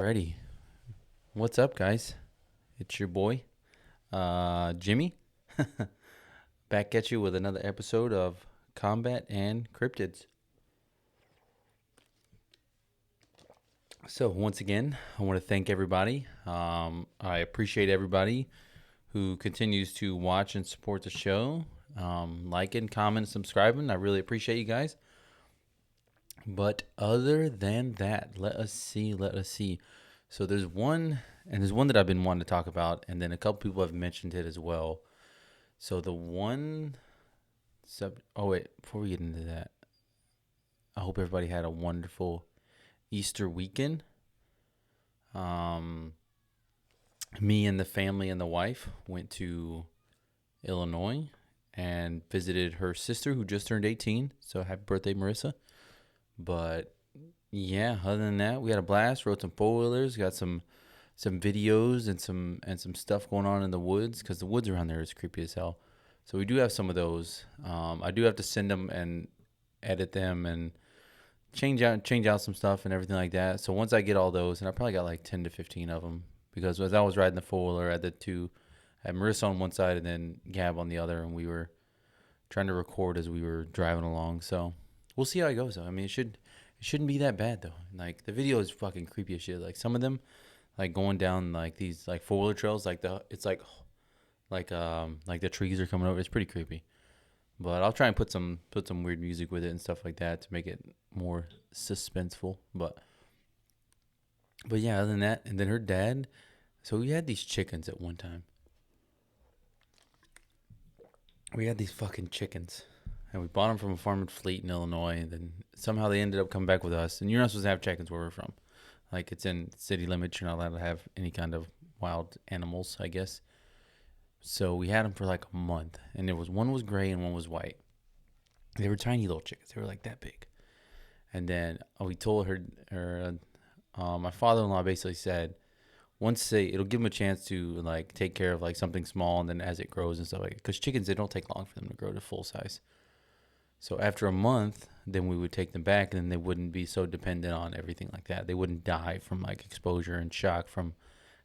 Alrighty. What's up, guys? It's your boy, Jimmy, back at you with another episode of Combat and Cryptids. So, once again, I want to thank everybody. I appreciate everybody who continues to watch and support the show, liking, commenting, subscribing. I really appreciate you guys. But other than that, let us see. So there's one that I've been wanting to talk about, and then a couple people have mentioned it as well. So the one oh wait, before we get into that, I hope everybody had a wonderful Easter weekend. Me and the family and the wife went to Illinois and visited her sister who just turned 18. So happy birthday, Marissa. But yeah, other than that, we had a blast. Rode some four-wheelers, got some videos and some stuff going on in the woods, because the woods around there is creepy as hell. So we do have some of those. I do have to send them and edit them and change out some stuff and everything like that. So once I get all those, and I probably got like 10 to 15 of them, because as I was riding the four-wheeler, I had had Marissa on one side and then Gab on the other, and we were trying to record as we were driving along. So we'll see how it goes, though. I mean, it shouldn't be that bad, though. Like, the video is fucking creepy as shit. Like, some of them, like going down like these like four-wheeler trails, it's like the trees are coming over. It's pretty creepy. But I'll try and put some weird music with it and stuff like that to make it more suspenseful. But yeah, other than that, and then her dad. So we had these chickens at one time. We had these fucking chickens, and we bought them from a farm in Fleet in Illinois. And then somehow they ended up coming back with us. And you're not supposed to have chickens where we're from. Like, it's in city limits. You're not allowed to have any kind of wild animals, I guess. So we had them for like a month. And one was gray and one was white. They were tiny little chickens. They were like that big. And then we told my father-in-law basically said, it'll give them a chance to like take care of like something small, and then as it grows and stuff like that. Because chickens, they don't take long for them to grow to full size. So after a month, then we would take them back, and then they wouldn't be so dependent on everything like that. They wouldn't die from like exposure and shock from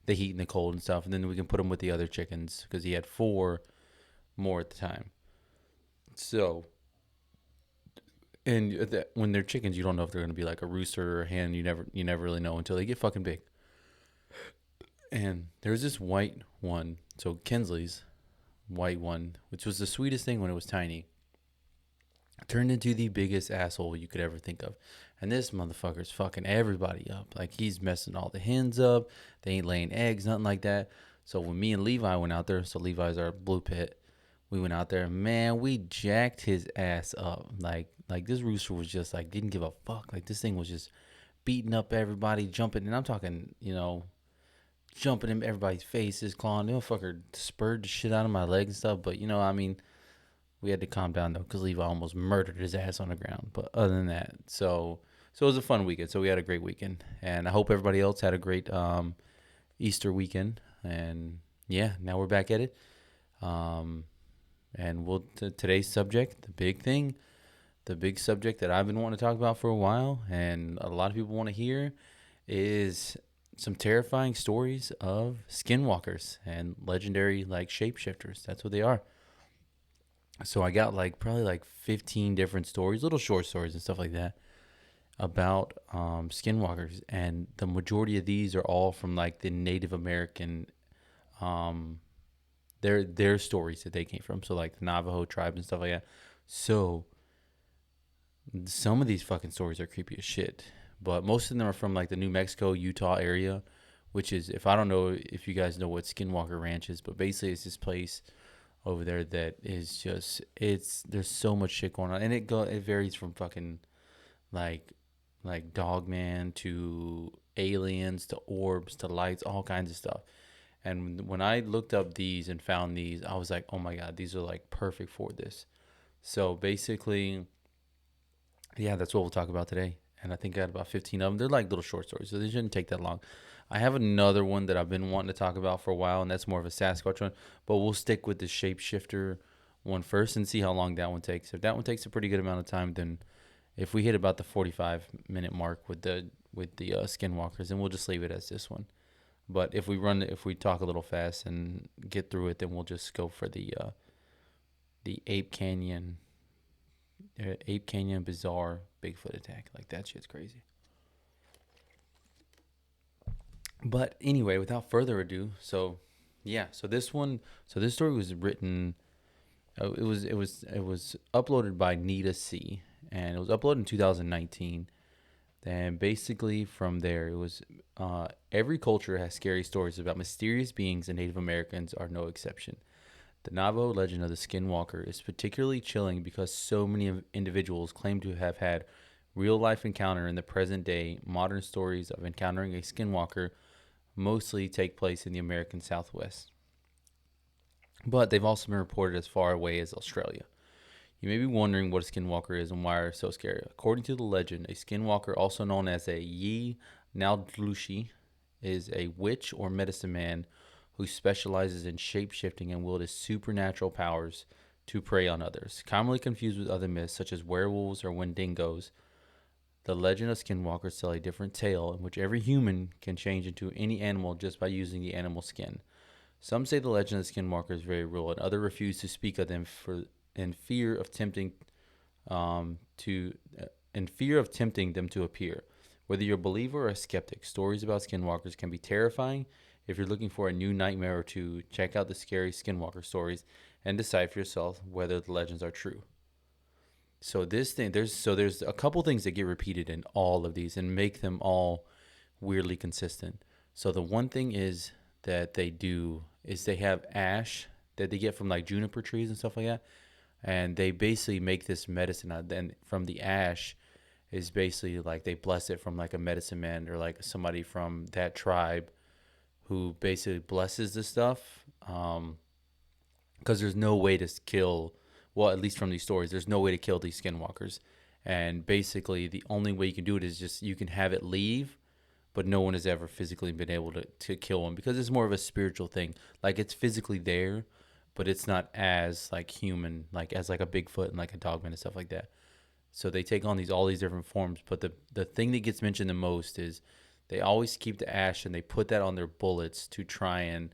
the heat and the cold and stuff. And then we can put them with the other chickens, because he had 4 more at the time. So, and when they're chickens, you don't know if they're going to be like a rooster or a hen. You never really know until they get fucking big. And there's this white one, so Kinsley's white one, which was the sweetest thing when it was tiny, turned into the biggest asshole you could ever think of. And this motherfucker's fucking everybody up. Like, he's messing all the hens up. They ain't laying eggs, nothing like that. So when me and Levi went out there, so Levi's our blue pit, we went out there, man, we jacked his ass up. Like this rooster was just like, didn't give a fuck. Like, this thing was just beating up everybody, jumping. And I'm talking, jumping in everybody's faces, clawing. The motherfucker spurred the shit out of my legs and stuff. But, we had to calm down, though, because Levi almost murdered his ass on the ground. But other than that, so it was a fun weekend. So we had a great weekend. And I hope everybody else had a great Easter weekend. And, yeah, now we're back at it. And today's subject, the big subject that I've been wanting to talk about for a while, and a lot of people want to hear, is some terrifying stories of skinwalkers and legendary like shapeshifters. That's what they are. So I got probably 15 different stories, little short stories and stuff like that, about skinwalkers, and the majority of these are all from like the Native American, their stories that they came from. So like the Navajo tribe and stuff like that. So some of these fucking stories are creepy as shit. But most of them are from like the New Mexico, Utah area, which is, if I don't know if you guys know what Skinwalker Ranch is, but basically it's this place over there that is just, there's so much shit going on. And it varies from fucking like Dogman to aliens to orbs to lights, all kinds of stuff. And when I looked up these and found these, I was like, oh my God, these are like perfect for this. So basically, yeah, that's what we'll talk about today. And I think I got about 15 of them. They're like little short stories, so they shouldn't take that long. I have another one that I've been wanting to talk about for a while, and that's more of a Sasquatch one. But we'll stick with the shapeshifter one first and see how long that one takes. If that one takes a pretty good amount of time, then if we hit about the 45-minute mark with the with the Skinwalkers, and we'll just leave it as this one. But if we talk a little fast and get through it, then we'll just go for the Ape Canyon bizarre Bigfoot attack. Like, that shit's crazy. But anyway, without further ado, so this story was written. It was uploaded by Nita C, and it was uploaded in 2019. And basically, from there, it was every culture has scary stories about mysterious beings, and Native Americans are no exception. The Navajo legend of the Skinwalker is particularly chilling because so many individuals claim to have had real-life encounter in the present day. Modern stories of encountering a Skinwalker mostly take place in the American Southwest, but they've also been reported as far away as Australia. You may be wondering what a skinwalker is and why it's so scary. According to the legend, a skinwalker, also known as a Yi Naldlushi, is a witch or medicine man who specializes in shape-shifting and wields supernatural powers to prey on others. Commonly confused with other myths such as werewolves or wendigos, the legend of skinwalkers tell a different tale in which every human can change into any animal just by using the animal skin. Some say the legend of the skinwalker is very real, and others refuse to speak of them in fear of tempting them to appear. Whether you're a believer or a skeptic, stories about skinwalkers can be terrifying. If you're looking for a new nightmare or two, check out the scary skinwalker stories and decide for yourself whether the legends are true. So there's a couple things that get repeated in all of these and make them all weirdly consistent. So the one thing is that they do is they have ash that they get from like juniper trees and stuff like that, and they basically make this medicine out. Then from the ash is basically like they bless it from like a medicine man or like somebody from that tribe who basically blesses the stuff. Because there's no way to kill, well, at least from these stories, there's no way to kill these skinwalkers. And basically, the only way you can do it is just you can have it leave, but no one has ever physically been able to kill them because it's more of a spiritual thing. Like, it's physically there, but it's not as like human, like as like a Bigfoot and like a dogman and stuff like that. So they take on all these different forms. But the thing that gets mentioned the most is they always keep the ash and they put that on their bullets to try and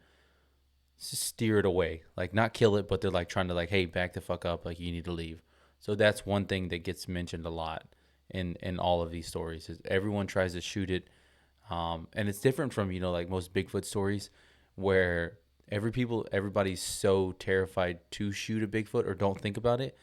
steer it away, like not kill it, but they're like trying to like, hey, back the fuck up, like you need to leave. So that's one thing that gets mentioned a lot in all of these stories is everyone tries to shoot it, and it's different from like most Bigfoot stories where everybody's so terrified to shoot a Bigfoot or don't think about it,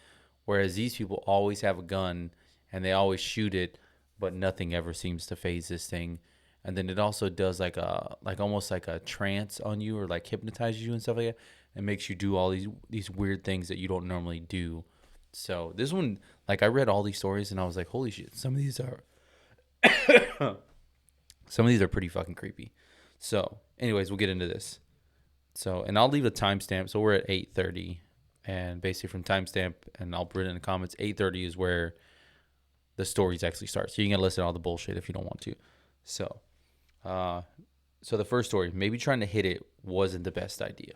whereas these people always have a gun and they always shoot it, but nothing ever seems to phase this thing. And then it also does like almost like a trance on you or like hypnotizes you and stuff like that. It makes you do all these weird things that you don't normally do. So this one, like I read all these stories and I was like, holy shit, some of these are pretty fucking creepy. So anyways, we'll get into this. So, and I'll leave a timestamp. So we're at 8:30, and basically from timestamp, and I'll put it in the comments, 8:30 is where the stories actually start. So you can listen to all the bullshit if you don't want to. So the first story, maybe trying to hit it wasn't the best idea.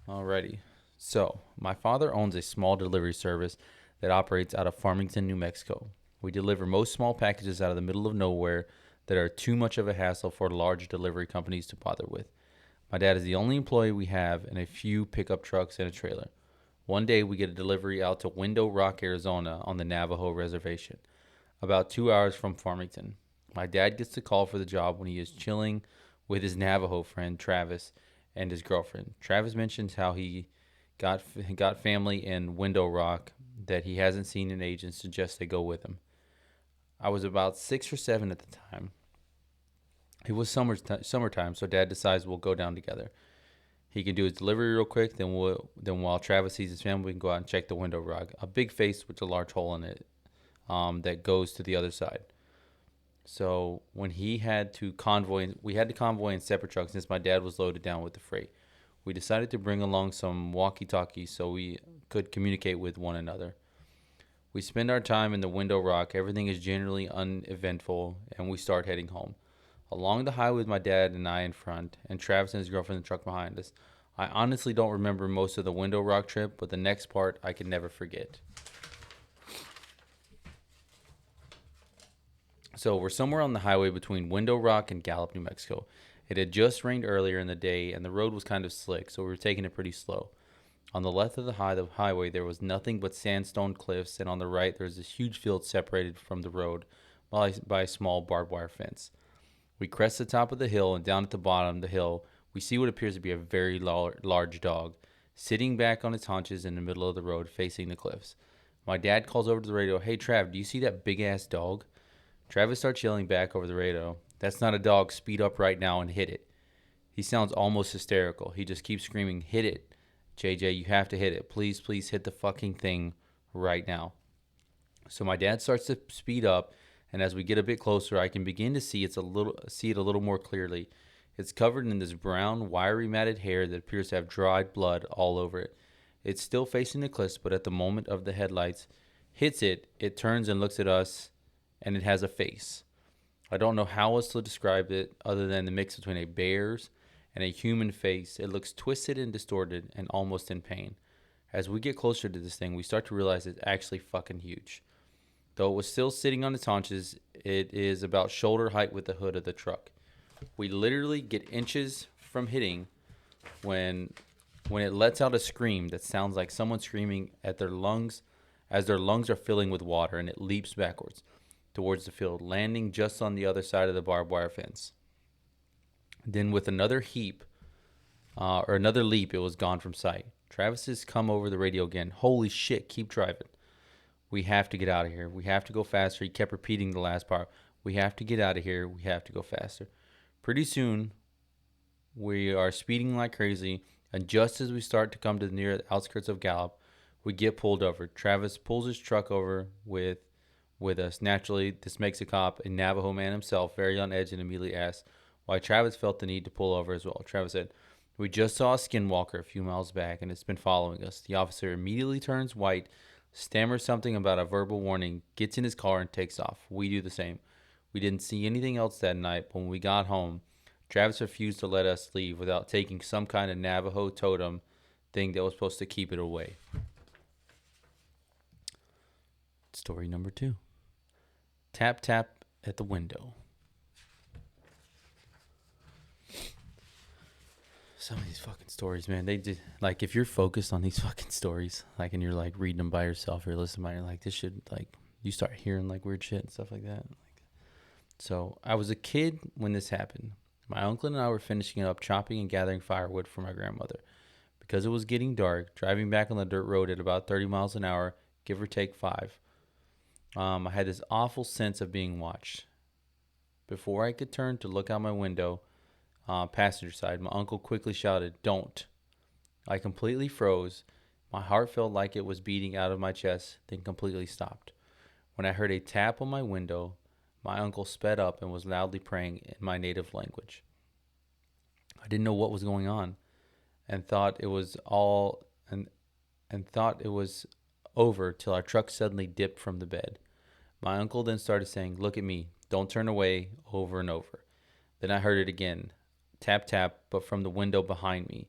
Alrighty. So my father owns a small delivery service that operates out of Farmington, New Mexico. We deliver most small packages out of the middle of nowhere that are too much of a hassle for large delivery companies to bother with. My dad is the only employee we have and a few pickup trucks and a trailer. One day we get a delivery out to Window Rock, Arizona on the Navajo reservation, about 2 hours from Farmington. My dad gets the call for the job when he is chilling with his Navajo friend Travis and his girlfriend. Travis mentions how he got family in Window Rock that he hasn't seen in age and suggests they go with him. I was about 6 or 7 at the time. It was summertime, so Dad decides we'll go down together. He can do his delivery real quick, then while Travis sees his family, we can go out and check the Window Rock, a big face with a large hole in it that goes to the other side. So when we had to convoy in separate trucks since my dad was loaded down with the freight. We decided to bring along some walkie-talkies so we could communicate with one another. We spend our time in the Window Rock. Everything is generally uneventful, and we start heading home. Along the highway with my dad and I in front, and Travis and his girlfriend in the truck behind us. I honestly don't remember most of the Window Rock trip, but the next part I can never forget. So we're somewhere on the highway between Window Rock and Gallup, New Mexico. It had just rained earlier in the day, and the road was kind of slick, so we were taking it pretty slow. On the left of the highway, there was nothing but sandstone cliffs, and on the right, there was this huge field separated from the road by a small barbed wire fence. We crest the top of the hill, and down at the bottom of the hill, we see what appears to be a very large dog, sitting back on its haunches in the middle of the road, facing the cliffs. My dad calls over to the radio, "Hey, Trav, do you see that big-ass dog?" Travis starts yelling back over the radio, "That's not a dog. Speed up right now and hit it." He sounds almost hysterical. He just keeps screaming, "Hit it. JJ, you have to hit it. Please, please hit the fucking thing right now." So my dad starts to speed up, and as we get a bit closer, I can begin to see it a little more clearly. It's covered in this brown, wiry, matted hair that appears to have dried blood all over it. It's still facing the cliffs, but at the moment of the headlights hits it, it turns and looks at us, and it has a face. I don't know how else to describe it other than the mix between a bear's and a human face. It looks twisted and distorted and almost in pain. As we get closer to this thing, we start to realize it's actually fucking huge. Though it was still sitting on its haunches, it is about shoulder height with the hood of the truck. We literally get inches from hitting when it lets out a scream that sounds like someone screaming at their lungs as their lungs are filling with water, and it leaps backwards towards the field, landing just on the other side of the barbed wire fence. Then with another leap, it was gone from sight. Travis has come over the radio again. "Holy shit, keep driving. We have to get out of here. We have to go faster." He kept repeating the last part. "We have to get out of here. We have to go faster." Pretty soon, we are speeding like crazy, and just as we start to come to the near outskirts of Gallup, we get pulled over. Travis pulls his truck over with us. Naturally, this makes a cop, a Navajo man himself, very on edge and immediately asks why Travis felt the need to pull over as well. Travis said, "We just saw a skinwalker a few miles back, and it's been following us." The officer immediately turns white, stammers something about a verbal warning, gets in his car, and takes off. We do the same. We didn't see anything else that night, but when we got home, Travis refused to let us leave without taking some kind of Navajo totem thing that was supposed to keep it away. Story number 2. Tap, tap at the window. Some of these fucking stories, man, they just, like, if you're focused on these fucking stories, like, and you're, like, reading them by yourself or listening by, you're like, this should, like, you start hearing, like, weird shit and stuff like that. So, I was a kid when this happened. My uncle and I were finishing up chopping and gathering firewood for my grandmother. Because it was getting dark, driving back on the dirt road at about 30 miles an hour, give or take 5, I had this awful sense of being watched. Before I could turn to look out my window, passenger side, my uncle quickly shouted, "Don't." I completely froze. My heart felt like it was beating out of my chest, then completely stopped. When I heard a tap on my window, my uncle sped up and was loudly praying in my native language. I didn't know what was going on and thought it was over till our truck suddenly dipped from the bed. My uncle then started saying, "Look at me, don't turn away," over and over. Then I heard it again, tap, tap, but from the window behind me.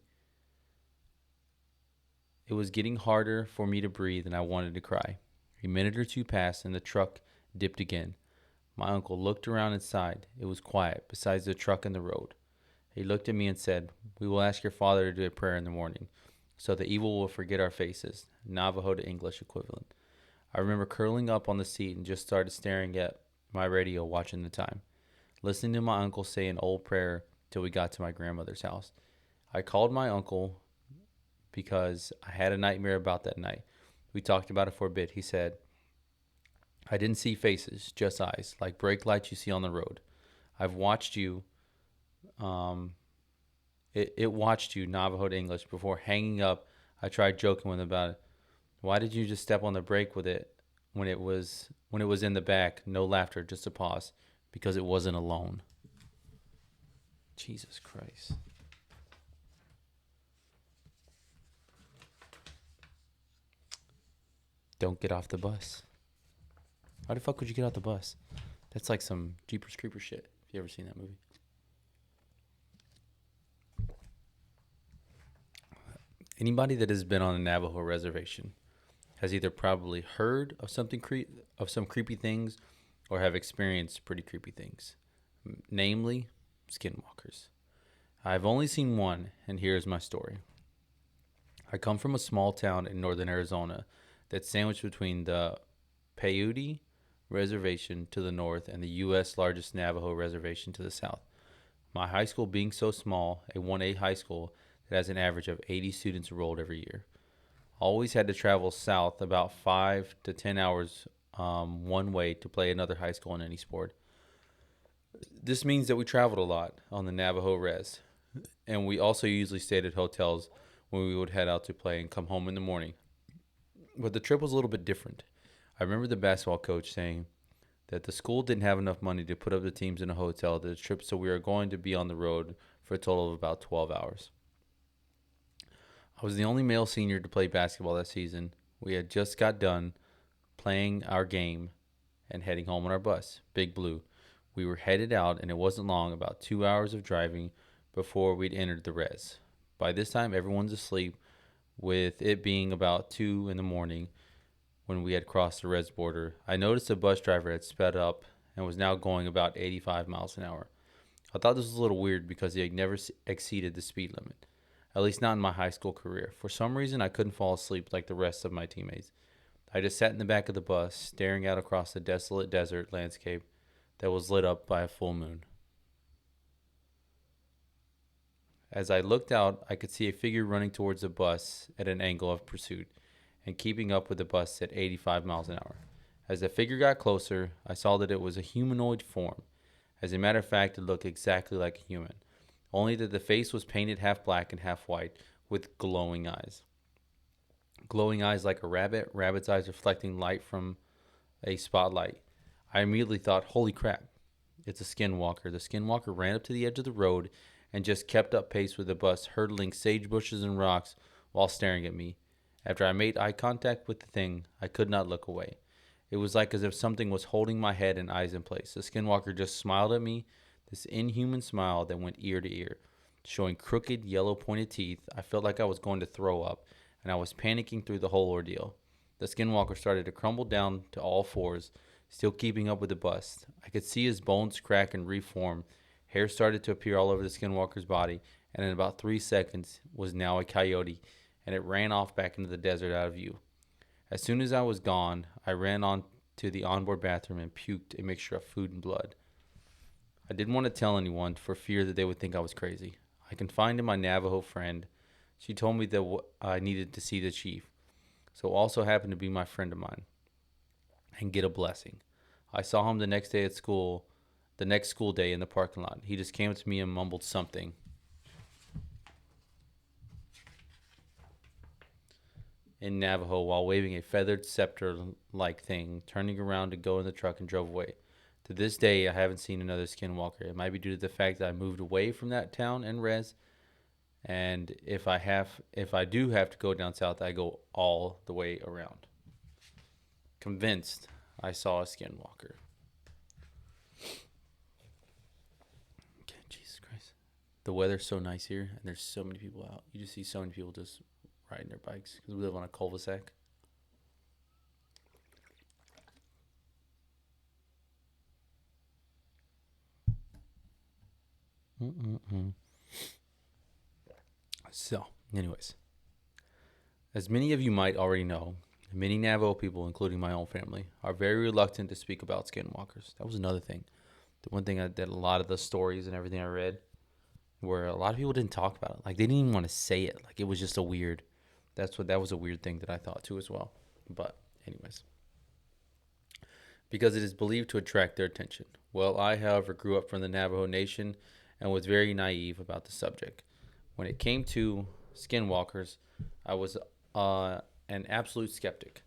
It was getting harder for me to breathe and I wanted to cry. A minute or two passed and the truck dipped again. My uncle looked around and sighed. It was quiet, besides the truck and the road. He looked at me and said, "We will ask your father to do a prayer in the morning, so the evil will forget our faces." Navajo to English equivalent. I remember curling up on the seat and just started staring at my radio, watching the time, listening to my uncle say an old prayer till we got to my grandmother's house. I called my uncle because I had a nightmare about that night. We talked about it for a bit. He said, "I didn't see faces, just eyes, like brake lights you see on the road. I've watched you, it watched you," Navajo to English. Before hanging up, I tried joking with him about it. "Why did you just step on the brake with it when it was in the back?" No laughter, just a pause. "Because it wasn't alone." Jesus Christ. Don't get off the bus. How the fuck would you get off the bus? That's like some Jeepers Creepers shit. If you ever seen that movie. Anybody that has been on a Navajo reservation has either probably heard of some creepy things, or have experienced pretty creepy things, namely skinwalkers. I've only seen one, and here's my story. I come from a small town in northern Arizona that's sandwiched between the Paiute Reservation to the north and the U.S. largest Navajo Reservation to the south. My high school being so small, a 1A high school that has an average of 80 students enrolled every year. Always had to travel south about 5 to 10 hours one way to play another high school in any sport. This means that we traveled a lot on the Navajo Res, and we also usually stayed at hotels when we would head out to play and come home in the morning. But the trip was a little bit different. I remember the basketball coach saying that the school didn't have enough money to put up the teams in a hotel the trip, so we were going to be on the road for a total of about 12 hours. I was the only male senior to play basketball that season. We had just got done playing our game and heading home on our bus, Big Blue. We were headed out, and it wasn't long, about 2 hours of driving, before we'd entered the res. By this time, everyone's asleep, with it being about 2 in the morning when we had crossed the res border. I noticed the bus driver had sped up and was now going about 85 miles an hour. I thought this was a little weird because he had never exceeded the speed limit, at least not in my high school career. For some reason, I couldn't fall asleep like the rest of my teammates. I just sat in the back of the bus, staring out across the desolate desert landscape that was lit up by a full moon. As I looked out, I could see a figure running towards the bus at an angle of pursuit and keeping up with the bus at 85 miles an hour. As the figure got closer, I saw that it was a humanoid form. As a matter of fact, it looked exactly like a human, only that the face was painted half black and half white with glowing eyes. Glowing eyes like a rabbit's eyes reflecting light from a spotlight. I immediately thought, holy crap, it's a skinwalker. The skinwalker ran up to the edge of the road and just kept up pace with the bus, hurdling sage bushes and rocks while staring at me. After I made eye contact with the thing, I could not look away. It was like as if something was holding my head and eyes in place. The skinwalker just smiled at me, this inhuman smile that went ear to ear, showing crooked, yellow pointed teeth. I felt like I was going to throw up, and I was panicking through the whole ordeal. The skinwalker started to crumble down to all fours, still keeping up with the bus. I could see his bones crack and reform. Hair started to appear all over the skinwalker's body, and in about 3 seconds was now a coyote, and it ran off back into the desert out of view. As soon as I was gone, I ran on to the onboard bathroom and puked a mixture of food and blood. I didn't want to tell anyone for fear that they would think I was crazy. I confided in my Navajo friend. She told me that I needed to see the chief, so also happened to be my friend of mine, and get a blessing. I saw him the next day at school, the next school day in the parking lot. He just came up to me and mumbled something in Navajo while waving a feathered scepter-like thing, turning around to go in the truck and drove away. To this day, I haven't seen another skinwalker. It might be due to the fact that I moved away from that town and res, and if I do have to go down south, I go all the way around. Convinced I saw a skinwalker. Okay, Jesus Christ. The weather's so nice here, and there's so many people out. You just see so many people just riding their bikes because we live on a cul-de-sac. So, anyways, as many of you might already know, many Navajo people, including my own family, are very reluctant to speak about skinwalkers. That was another thing. The one thing that a lot of the stories and everything I read, where a lot of people didn't talk about it. Like, they didn't even want to say it. Like, it was just that was a weird thing that I thought too as well. But anyways, because it is believed to attract their attention. Well, I, however, grew up from the Navajo Nation and was very naive about the subject. When it came to skinwalkers, I was an absolute skeptic.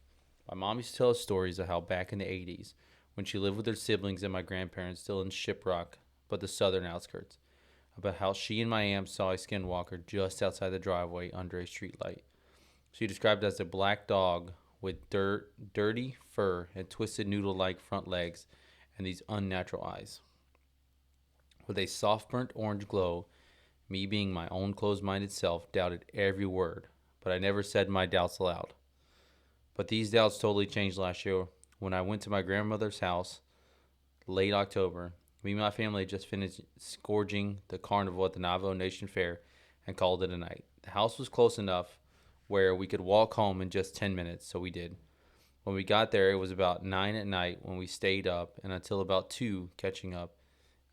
My mom used to tell us stories of how back in the 80s, when she lived with her siblings and my grandparents still in Shiprock, but the southern outskirts, about how she and my aunt saw a skinwalker just outside the driveway under a street light. She described it as a black dog with dirty fur and twisted noodle-like front legs and these unnatural eyes. With a soft burnt orange glow, me being my own closed-minded self doubted every word, but I never said my doubts aloud. But these doubts totally changed last year when I went to my grandmother's house late October. Me and my family had just finished scourging the carnival at the Navajo Nation Fair and called it a night. The house was close enough where we could walk home in just 10 minutes, so we did. When we got there, it was about 9 at night when we stayed up and until about 2 catching up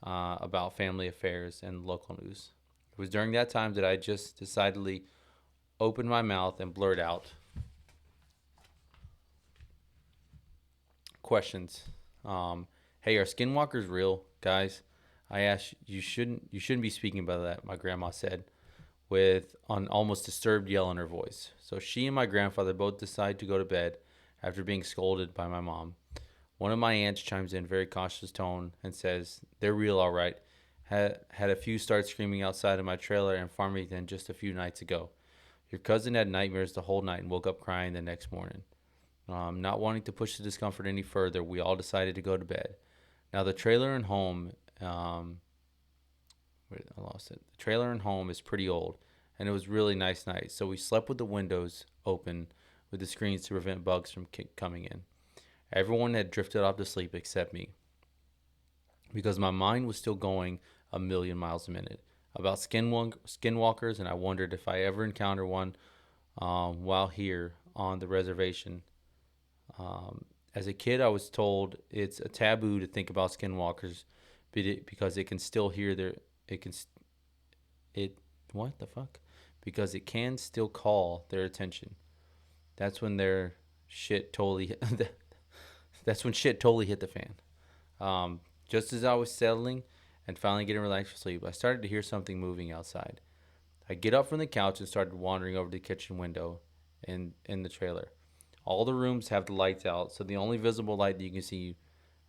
about family affairs and local news. It was during that time that I just decidedly opened my mouth and blurted out questions. Hey, are skinwalkers real, guys? I asked. You shouldn't be speaking about that, my grandma said, with an almost disturbed yell in her voice. So she and my grandfather both decide to go to bed after being scolded by my mom. One of my aunts chimes in very cautious tone and says, "They're real, all right. Had a few start screaming outside of my trailer in Farmington just a few nights ago. Your cousin had nightmares the whole night and woke up crying the next morning." Not wanting to push the discomfort any further, we all decided to go to bed. Now the trailer and home, wait, I lost it. The trailer and home is pretty old, and it was really nice night. So we slept with the windows open, with the screens to prevent bugs from coming in. Everyone had drifted off to sleep except me, because my mind was still going a million miles a minute about skinwalkers, and I wondered if I ever encounter one while here on the reservation. As a kid, I was told it's a taboo to think about skinwalkers because it can still hear their it can it what the fuck because it can still call their attention. That's when their shit totally that's when shit totally hit the fan. Just as I was settling and finally getting relaxed for sleep, I started to hear something moving outside. I get up from the couch and started wandering over to the kitchen window in the trailer. All the rooms have the lights out, so the only visible light that you can see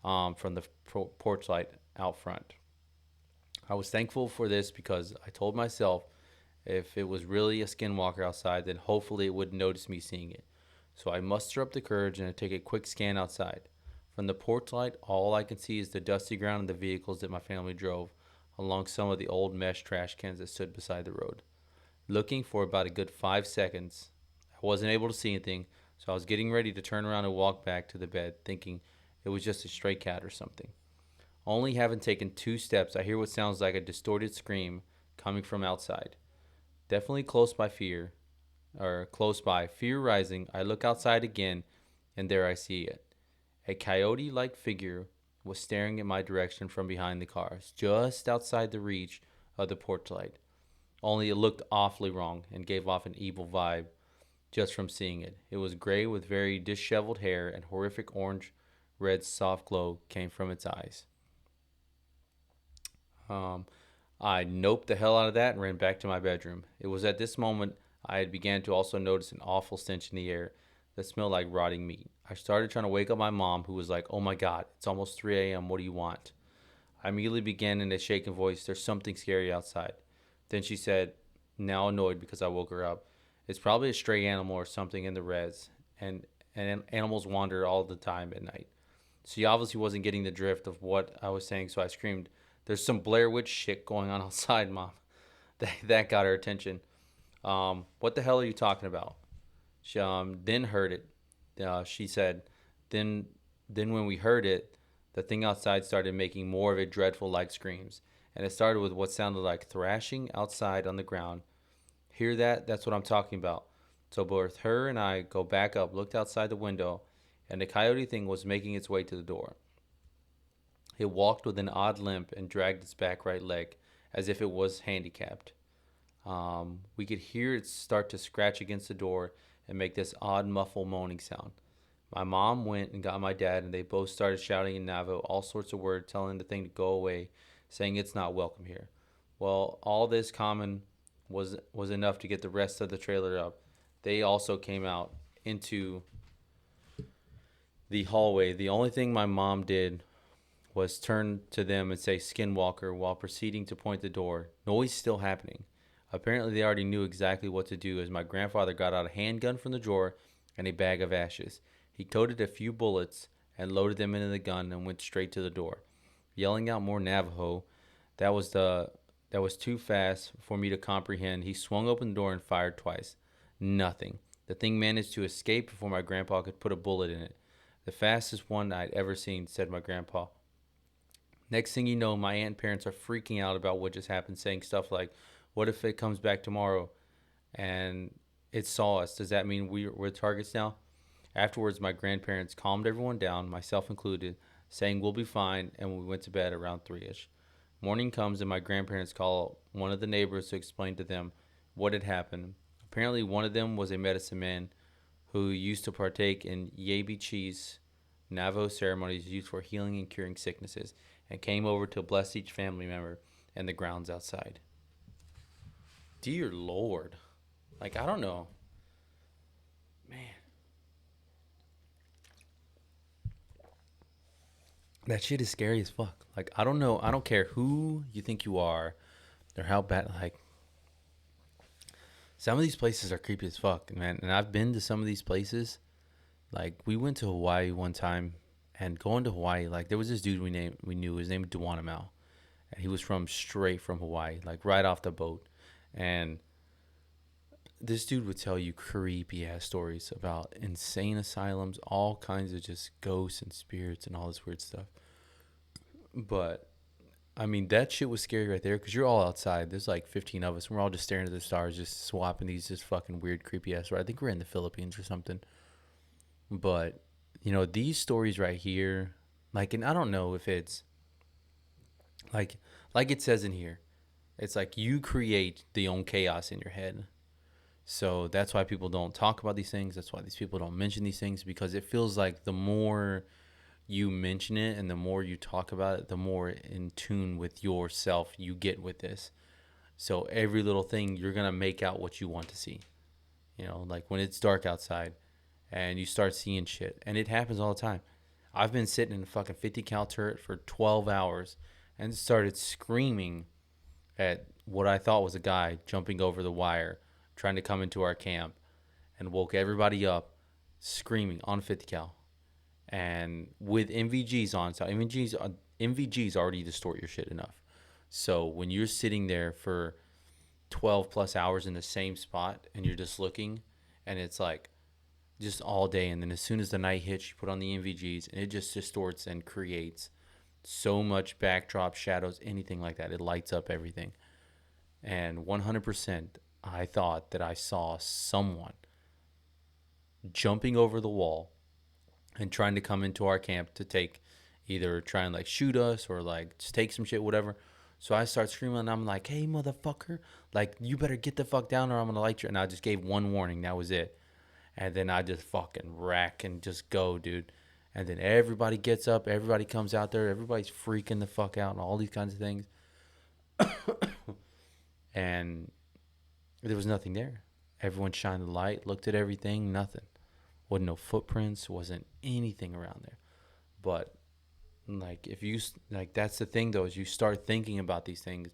from the porch light out front. I was thankful for this because I told myself if it was really a skinwalker outside, then hopefully it wouldn't notice me seeing it. So I muster up the courage and I take a quick scan outside. From the porch light, all I can see is the dusty ground and the vehicles that my family drove, along some of the old mesh trash cans that stood beside the road. Looking for about a good 5 seconds, I wasn't able to see anything, so I was getting ready to turn around and walk back to the bed, thinking it was just a stray cat or something. Only having taken 2 steps, I hear what sounds like a distorted scream coming from outside. Definitely close by, fear rising, I look outside again, and there I see it. A coyote like figure was staring in my direction from behind the cars, just outside the reach of the porch light. Only it looked awfully wrong and gave off an evil vibe just from seeing it. It was gray with very disheveled hair, and horrific orange red soft glow came from its eyes. Um, I noped the hell out of that and ran back to my bedroom. It was at this moment I had began to also notice an awful stench in the air that smelled like rotting meat. I started trying to wake up my mom, who was like, "Oh my God, it's almost 3 a.m. What do you want?" I immediately began in a shaken voice, "There's something scary outside." Then she said, now annoyed because I woke her up, "It's probably a stray animal or something in the res, and animals wander all the time at night." She obviously wasn't getting the drift of what I was saying, so I screamed, "There's some Blair Witch shit going on outside, Mom." That got her attention. What the hell are you talking about? She then heard it. She said, then then when we heard it, the thing outside started making more of a dreadful like screams, and it started with what sounded like thrashing outside on the ground. Hear that? That's what I'm talking about. So both her and I go back up, looked outside the window, and the coyote thing was making its way to the door. It walked with an odd limp and dragged its back right leg as if it was handicapped. We could hear it start to scratch against the door and make this odd muffled moaning sound. My mom went and got my dad, and they both started shouting in Navajo all sorts of words, telling the thing to go away, saying it's not welcome here. Well, all this common was enough to get the rest of the trailer up. They also came out into the hallway. The only thing my mom did was turn to them and say "Skinwalker" while proceeding to point the door. Noise still happening. Apparently, they already knew exactly what to do as my grandfather got out a handgun from the drawer and a bag of ashes. He coated a few bullets and loaded them into the gun and went straight to the door, yelling out more Navajo. That was the that was too fast for me to comprehend. He swung open the door and fired twice. Nothing. The thing managed to escape before my grandpa could put a bullet in it. The fastest one I'd ever seen, said my grandpa. Next thing you know, my aunt and parents are freaking out about what just happened, saying stuff like, "What if it comes back tomorrow and it saw us? Does that mean we're targets now?" Afterwards, my grandparents calmed everyone down, myself included, saying we'll be fine, and we went to bed around 3ish. Morning comes, and my grandparents call one of the neighbors to explain to them what had happened. Apparently, one of them was a medicine man who used to partake in Yabe cheese Navajo ceremonies used for healing and curing sicknesses, and came over to bless each family member and the grounds outside. Dear Lord. Like, I don't know. Man, that shit is scary as fuck. Like, I don't know. I don't care who you think you are or how bad. Like, some of these places are creepy as fuck, man. And I've been to some of these places. Like, we went to Hawaii one time, and going to Hawaii, like, there was this dude we knew. His name was Duanamau, and he was from straight from Hawaii, like right off the boat. And this dude would tell you creepy ass stories about insane asylums, all kinds of just ghosts and spirits and all this weird stuff. But I mean, that shit was scary right there because you're all outside. There's like 15 of us, and we're all just staring at the stars, just swapping these just fucking weird, creepy ass. Right? I think we're in the Philippines or something. But these stories right here, like, and I don't know if it's like like it says in here, it's like you create the own chaos in your head. So that's why people don't talk about these things. That's why these people don't mention these things, because it feels like the more you mention it and the more you talk about it, the more in tune with yourself you get with this. So every little thing, you're going to make out what you want to see. Like when it's dark outside and you start seeing shit. And it happens all the time. I've been sitting in a fucking 50 cal turret for 12 hours and started screaming at what I thought was a guy jumping over the wire trying to come into our camp, and woke everybody up screaming on 50 cal and with MVGs on. So MVGs already distort your shit enough. So when you're sitting there for 12 plus hours in the same spot and you're just looking, and it's like just all day, and then as soon as the night hits, you put on the MVGs and it just distorts and creates so much backdrop, shadows, anything like that. It lights up everything. And 100%, I thought that I saw someone jumping over the wall and trying to come into our camp to take, either try and like shoot us or like just take some shit, whatever. So I start screaming and I'm like, "Hey, motherfucker, like you better get the fuck down or I'm gonna light you." And I just gave one warning. That was it. And then I just fucking rack and just go, dude. And then everybody gets up, everybody comes out there, everybody's freaking the fuck out and all these kinds of things. And there was nothing there. Everyone shined the light, looked at everything, nothing. Wasn't no footprints, wasn't anything around there. But like if you like, that's the thing though, is you start thinking about these things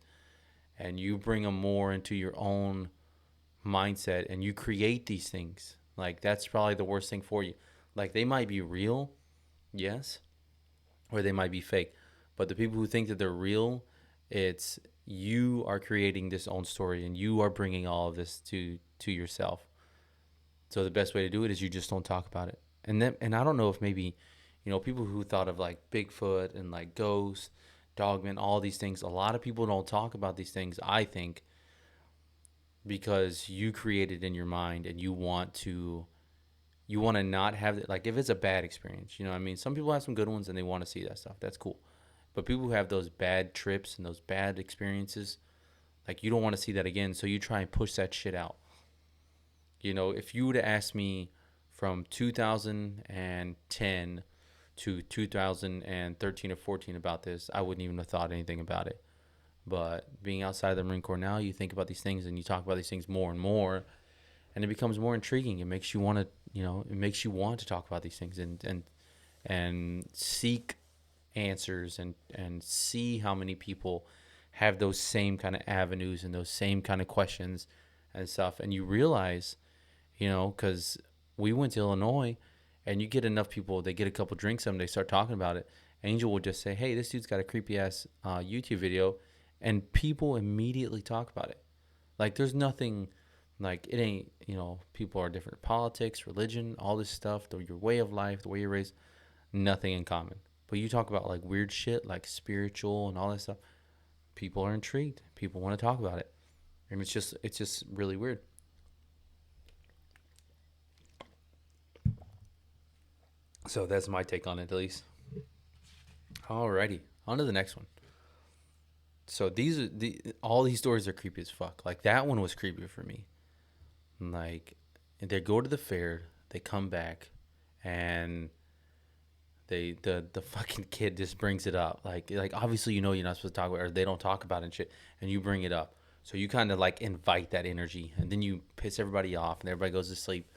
and you bring them more into your own mindset and you create these things. Like that's probably the worst thing for you. Like they might be real, yes, or they might be fake. But the people who think that they're real, it's you are creating this own story and you are bringing all of this to yourself. So the best way to do it is you just don't talk about it. And I don't know if maybe, people who thought of like Bigfoot and like ghosts, dogmen, all these things, a lot of people don't talk about these things, I think, because you create it in your mind and you want to not have it. Like if it's a bad experience, what I mean? Some people have some good ones and they want to see that stuff. That's cool. But people who have those bad trips and those bad experiences, like you don't want to see that again. So you try and push that shit out. If you would have asked me from 2010 to 2013 or 14 about this, I wouldn't even have thought anything about it. But being outside of the Marine Corps now, you think about these things and you talk about these things more and more, and it becomes more intriguing. It makes you want to, it makes you want to talk about these things and seek answers and see how many people have those same kind of avenues and those same kind of questions and stuff. And you realize, because we went to Illinois, and you get enough people, they get a couple drinks, and they start talking about it. Angel will just say, "Hey, this dude's got a creepy ass YouTube video," and people immediately talk about it. Like there's nothing, like it ain't, people are different, politics, religion, all this stuff, your way of life, the way you're raised, nothing in common. But you talk about like weird shit, like spiritual and all that stuff. People are intrigued. People want to talk about it, and it's just really weird. So that's my take on it, at least. Alrighty, on to the next one. So all these stories are creepy as fuck. Like that one was creepy for me. Like they go to the fair, they come back, and the fucking kid just brings it up. Like obviously you're not supposed to talk about it, or they don't talk about it and shit, and you bring it up. So you kind of like invite that energy, and then you piss everybody off, and everybody goes to sleep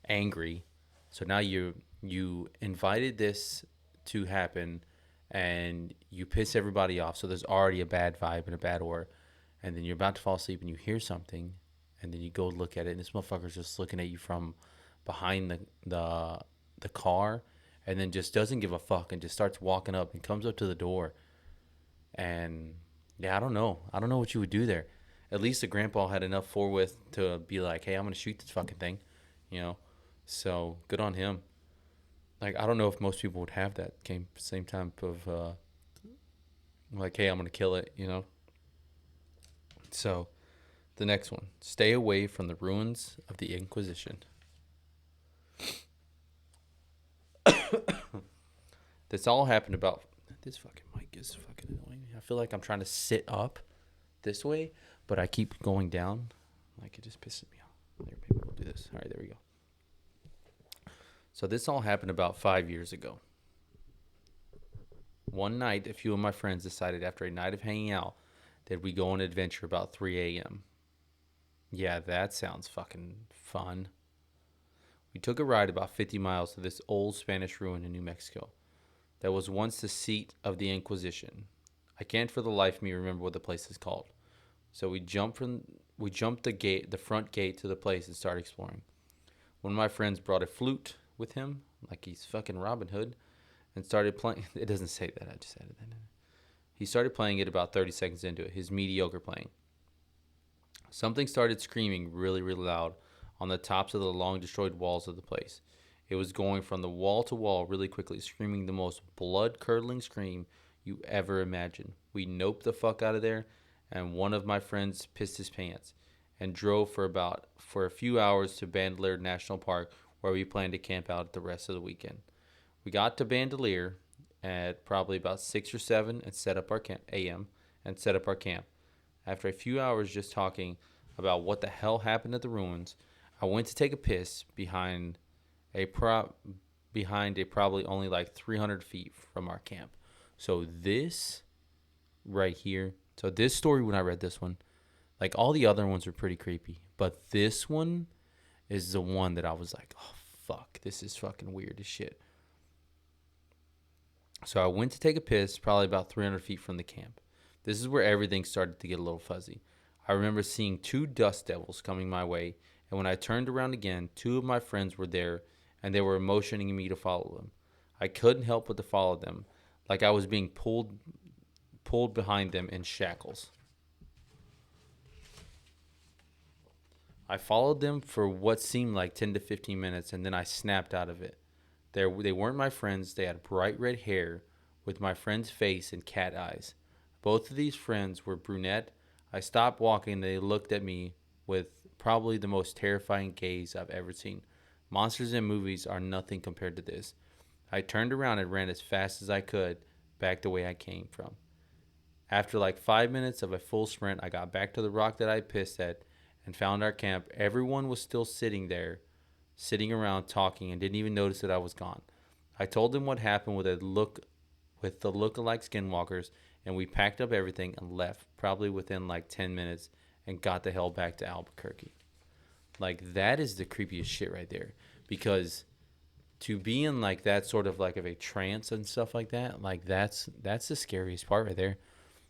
angry. So now you invited this to happen, and you piss everybody off. So there's already a bad vibe and a bad aura, and then you're about to fall asleep, and you hear something, and then you go look at it, and this motherfucker's just looking at you from behind the car, and then just doesn't give a fuck and just starts walking up and comes up to the door. And yeah, I don't know what you would do there. At least the grandpa had enough forthwith to be like, hey, I'm gonna shoot this fucking thing, you know. So good on him. Like I don't know if most people would have that same type of like, hey, I'm gonna kill it, you know. So the next one: stay away from the ruins of the Inquisition. This all happened about. This fucking mic is fucking annoying. I feel like I'm trying to sit up this way, but I keep going down. Like it just pisses me off. There, maybe we'll do this. All right, there we go. So this all happened about 5 years ago. One night, a few of my friends decided after a night of hanging out that we go on an adventure about 3 a.m. Yeah, that sounds fucking fun. We took a ride about 50 miles to this old Spanish ruin in New Mexico that was once the seat of the Inquisition. I can't for the life of me remember what the place is called. So we jumped the front gate to the place and started exploring. One of my friends brought a flute with him, like he's fucking Robin Hood, and started playing. It doesn't say that. I just added that in. He started playing it about 30 seconds into it, his mediocre playing. Something started screaming really, really loud on the tops of the long destroyed walls of the place. It was going from the wall to wall really quickly, screaming the most blood-curdling scream you ever imagined. We noped the fuck out of there, and one of my friends pissed his pants and drove for a few hours to Bandelier National Park, where we planned to camp out the rest of the weekend. We got to Bandelier at probably about 6 or 7 and set up our camp a.m. and set up our camp. After a few hours just talking about what the hell happened at the ruins, I went to take a piss behind a probably only like 300 feet from our camp. So this right here, so this story, when I read this one, like all the other ones were pretty creepy, but this one is the one that I was like, oh fuck, this is fucking weird as shit. So I went to take a piss probably about 300 feet from the camp. This is where everything started to get a little fuzzy. I remember seeing 2 dust devils coming my way, and when I turned around again, 2 of my friends were there, and they were motioning me to follow them. I couldn't help but to follow them, like I was being pulled behind them in shackles. I followed them for what seemed like 10 to 15 minutes, and then I snapped out of it. They weren't my friends. They had bright red hair with my friend's face and cat eyes. Both of these friends were brunette. I stopped walking, and they looked at me with probably the most terrifying gaze I've ever seen. Monsters in movies are nothing compared to this. I turned around and ran as fast as I could back the way I came from. After like 5 minutes of a full sprint, I got back to the rock that I pissed at and found our camp. Everyone was still sitting there, sitting around talking, and didn't even notice that I was gone. I told them what happened with the look-alike Skinwalkers, and we packed up everything and left, probably within like 10 minutes, and got the hell back to Albuquerque. Like, that is the creepiest shit right there. Because to be in like that sort of like of a trance and stuff like that, like that's the scariest part right there.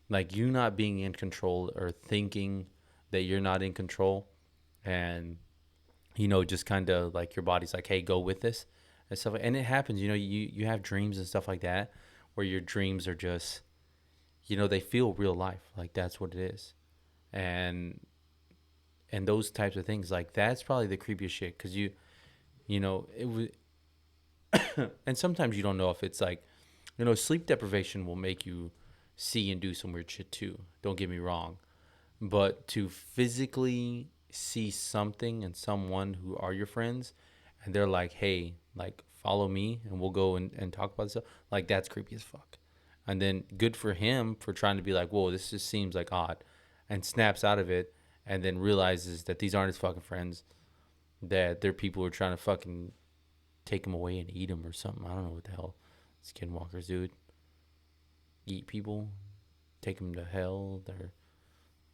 Like you not being in control or thinking that you're not in control, and just kind of like your body's like, hey, go with this and stuff. And it happens, you have dreams and stuff like that where your dreams are just, they feel real life. Like that's what it is. And those types of things, like that's probably the creepiest shit, because it was and sometimes you don't know if it's like Sleep deprivation will make you see and do some weird shit too. Don't get me wrong. But to physically see something and someone who are your friends and they're like, hey, like, follow me and we'll go and talk about this stuff, like, that's creepy as fuck. And then good for him for trying to be like, whoa, this just seems like odd, and snaps out of it and then realizes that these aren't his fucking friends, that they're people who are trying to fucking take him away and eat him or something. I don't know what the hell Skinwalkers do. Eat people, take them to hell. They're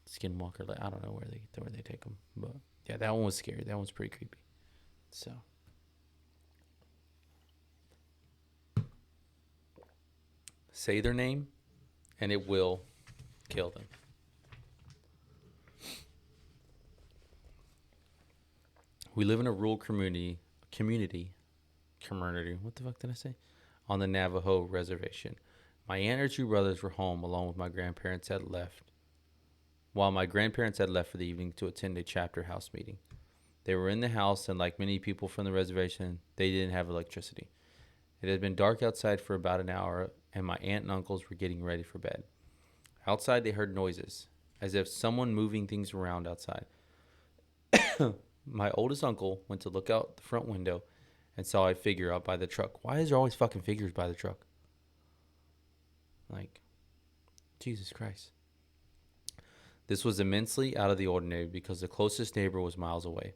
Skinwalker. Like, I don't know where they take them, but yeah, that one was scary. That one's pretty creepy. So say their name, and it will kill them. We live in a rural community. What the fuck did I say? On the Navajo reservation. My aunt and 2 brothers were home along with my grandparents had left. While my grandparents had left for the evening to attend a chapter house meeting. They were in the house, and like many people from the reservation, they didn't have electricity. It had been dark outside for about an hour, and my aunt and uncles were getting ready for bed. Outside, they heard noises, as if someone moving things around outside. My oldest uncle went to look out the front window and saw a figure out by the truck. Why is there always fucking figures by the truck? Like, Jesus Christ. This was immensely out of the ordinary because the closest neighbor was miles away.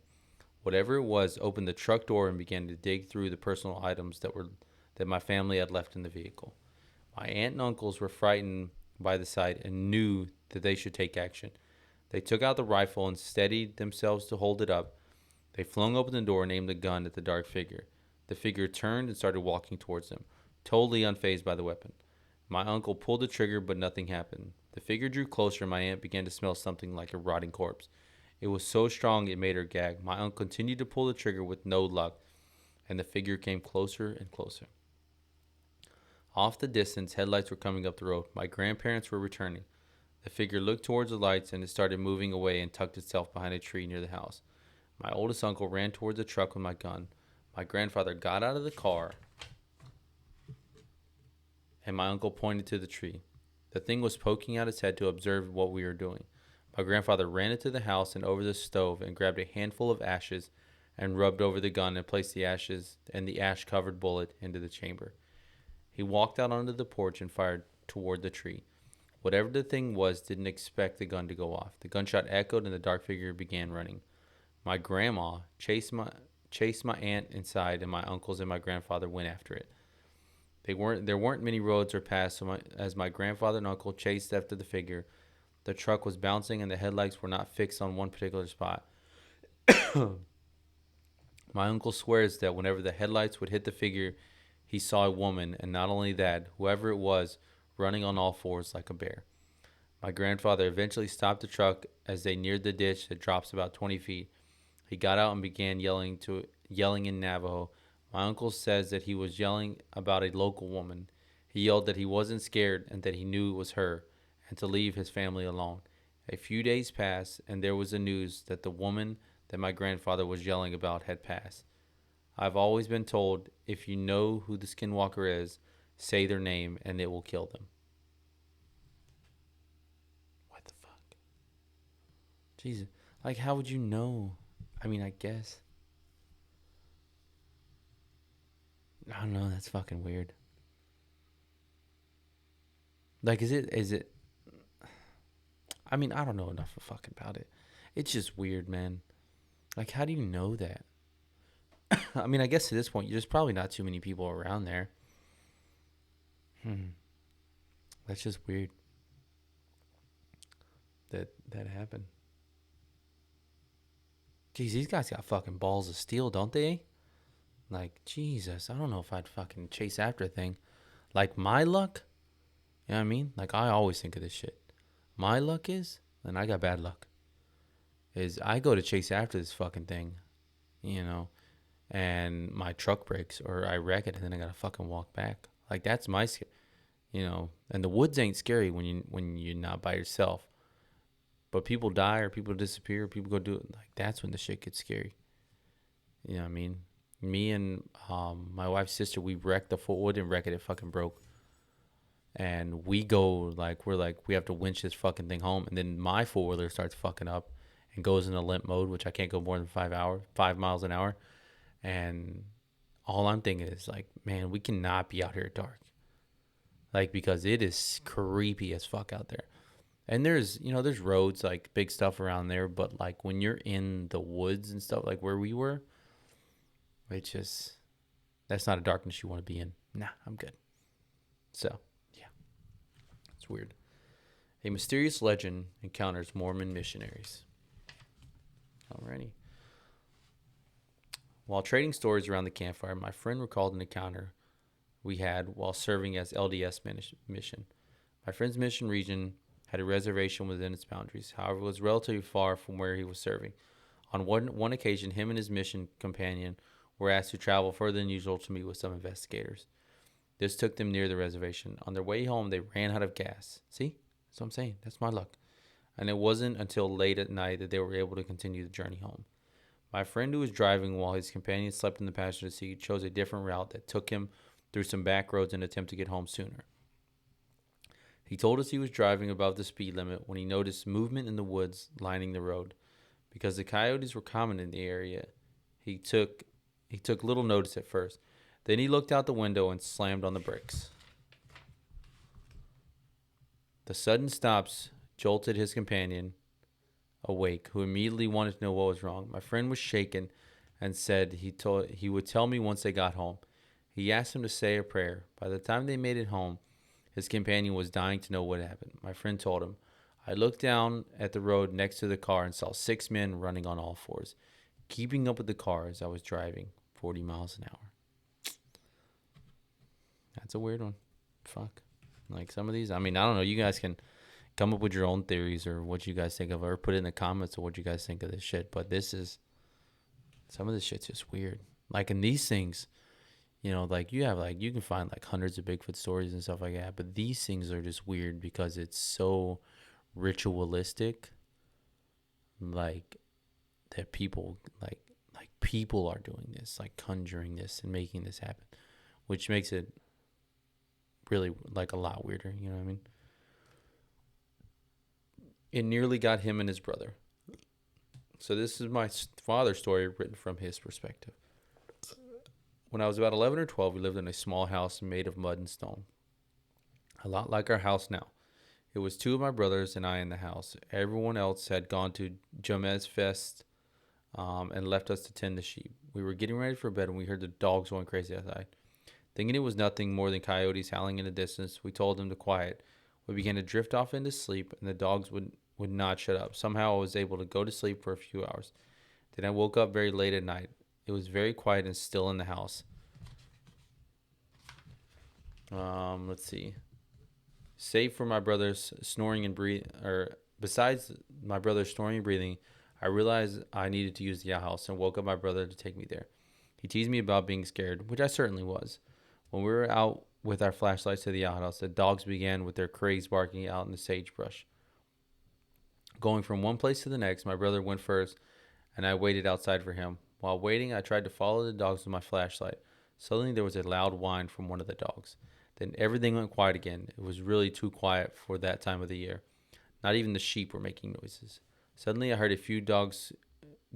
Whatever it was opened the truck door and began to dig through the personal items that my family had left in the vehicle. My aunt and uncles were frightened by the sight and knew that they should take action. They took out the rifle and steadied themselves to hold it up. They flung open the door and aimed the gun at the dark figure. The figure turned and started walking towards them, totally unfazed by the weapon. My uncle pulled the trigger, but nothing happened. The figure drew closer and my aunt began to smell something like a rotting corpse. It was so strong it made her gag. My uncle continued to pull the trigger with no luck, and the figure came closer and closer. Off the distance, headlights were coming up the road. My grandparents were returning. The figure looked towards the lights and it started moving away and tucked itself behind a tree near the house. My oldest uncle ran towards the truck with my gun. My grandfather got out of the car and my uncle pointed to the tree. The thing was poking out its head to observe what we were doing. My grandfather ran into the house and over the stove and grabbed a handful of ashes and rubbed over the gun and placed the ashes and the ash-covered bullet into the chamber. He walked out onto the porch and fired toward the tree. Whatever the thing was didn't expect the gun to go off. The gunshot echoed and the dark figure began running. My grandma chased my aunt inside, and my uncles and my grandfather went after it. There weren't many roads or paths, so as my grandfather and uncle chased after the figure, the truck was bouncing and the headlights were not fixed on one particular spot. My uncle swears that whenever the headlights would hit the figure, he saw a woman, and not only that, whoever it was, running on all fours like a bear. My grandfather eventually stopped the truck as they neared the ditch that drops about 20 feet. He got out and began yelling in Navajo. My uncle says that he was yelling about a local woman. He yelled that he wasn't scared and that he knew it was her, and to leave his family alone. A few days passed, and there was the news that the woman that my grandfather was yelling about had passed. I've always been told, if you know who the Skinwalker is, say their name and it will kill them. What the fuck? Jesus. Like, how would you know? I mean, I guess. I don't know. That's fucking weird. Like, is it? I mean, I don't know enough fucking about it. It's just weird, man. Like, how do you know that? I mean, I guess to this point, there's probably not too many people around there. That's just weird. That happened. Jeez, these guys got fucking balls of steel, don't they? Like, Jesus, I don't know if I'd fucking chase after a thing. Like, my luck, you know what I mean? Like, I always think of this shit. My luck is, and I got bad luck, is I go to chase after this fucking thing, you know, and my truck breaks or I wreck it and then I gotta fucking walk back. Like, that's my, you know, and the woods ain't scary when you're not by yourself. But people die or people disappear, or people go do it. Like, that's when the shit gets scary. You know what I mean? Me and my wife's sister, we wrecked we didn't wreck it. It fucking broke. And we go like we have to winch this fucking thing home, and then my four-wheeler starts fucking up and goes into limp mode, which I can't go more than 5 miles an hour. And all I'm thinking is like, man, we cannot be out here at dark, like, because it is creepy as fuck out there. And there's roads, like big stuff around there, but like when you're in the woods and stuff like where we were, it's just, that's not a darkness you want to be in. Nah, I'm good. So yeah, it's weird. A mysterious legend encounters Mormon missionaries. Alrighty. While trading stories around the campfire, my friend recalled an encounter we had while serving as LDS mission. My friend's mission region had a reservation within its boundaries. However, it was relatively far from where he was serving. On one occasion, him and his mission companion were asked to travel further than usual to meet with some investigators. This took them near the reservation. On their way home, they ran out of gas. See? That's what I'm saying. That's my luck. And it wasn't until late at night that they were able to continue the journey home. My friend, who was driving while his companion slept in the passenger seat, chose a different route that took him through some back roads in an attempt to get home sooner. He told us he was driving above the speed limit when he noticed movement in the woods lining the road. Because the coyotes were common in the area, he took little notice at first. Then he looked out the window and slammed on the brakes. The sudden stops jolted his companion awake, who immediately wanted to know what was wrong. My friend was shaken and said he would tell me once they got home. He asked him to say a prayer. By the time they made it home, his companion was dying to know what happened. My friend told him, I looked down at the road next to the car and saw 6 men running on all fours, keeping up with the car as I was driving 40 miles an hour. That's a weird one. Fuck. Like some of these, I mean, I don't know. You guys can come up with your own theories or what you guys think of, or put it in the comments of what you guys think of this shit. But some of this shit's just weird. Like in these things, like you can find like hundreds of Bigfoot stories and stuff like that. But these things are just weird because it's so ritualistic. Like that people like people are doing this, like conjuring this and making this happen, which makes it really like a lot weirder. You know what I mean? It nearly got him and his brother. So this is my father's story written from his perspective. When I was about 11 or 12, we lived in a small house made of mud and stone. A lot like our house now. It was two of my brothers and I in the house. Everyone else had gone to Jamez Fest and left us to tend the sheep. We were getting ready for bed when we heard the dogs going crazy outside. Thinking it was nothing more than coyotes howling in the distance, we told them to quiet. We began to drift off into sleep, and the dogs would not shut up. Somehow I was able to go to sleep for a few hours. Then I woke up very late at night. It was very quiet and still in the house. Let's see. Save for my brother's snoring and besides my brother's snoring and breathing, I realized I needed to use the outhouse and woke up my brother to take me there. He teased me about being scared, which I certainly was. When we were out with our flashlights to the outhouse, the dogs began with their craze barking out in the sagebrush. Going from one place to the next, my brother went first, and I waited outside for him. While waiting, I tried to follow the dogs with my flashlight. Suddenly, there was a loud whine from one of the dogs. Then everything went quiet again. It was really too quiet for that time of the year. Not even the sheep were making noises. Suddenly, I heard a few dogs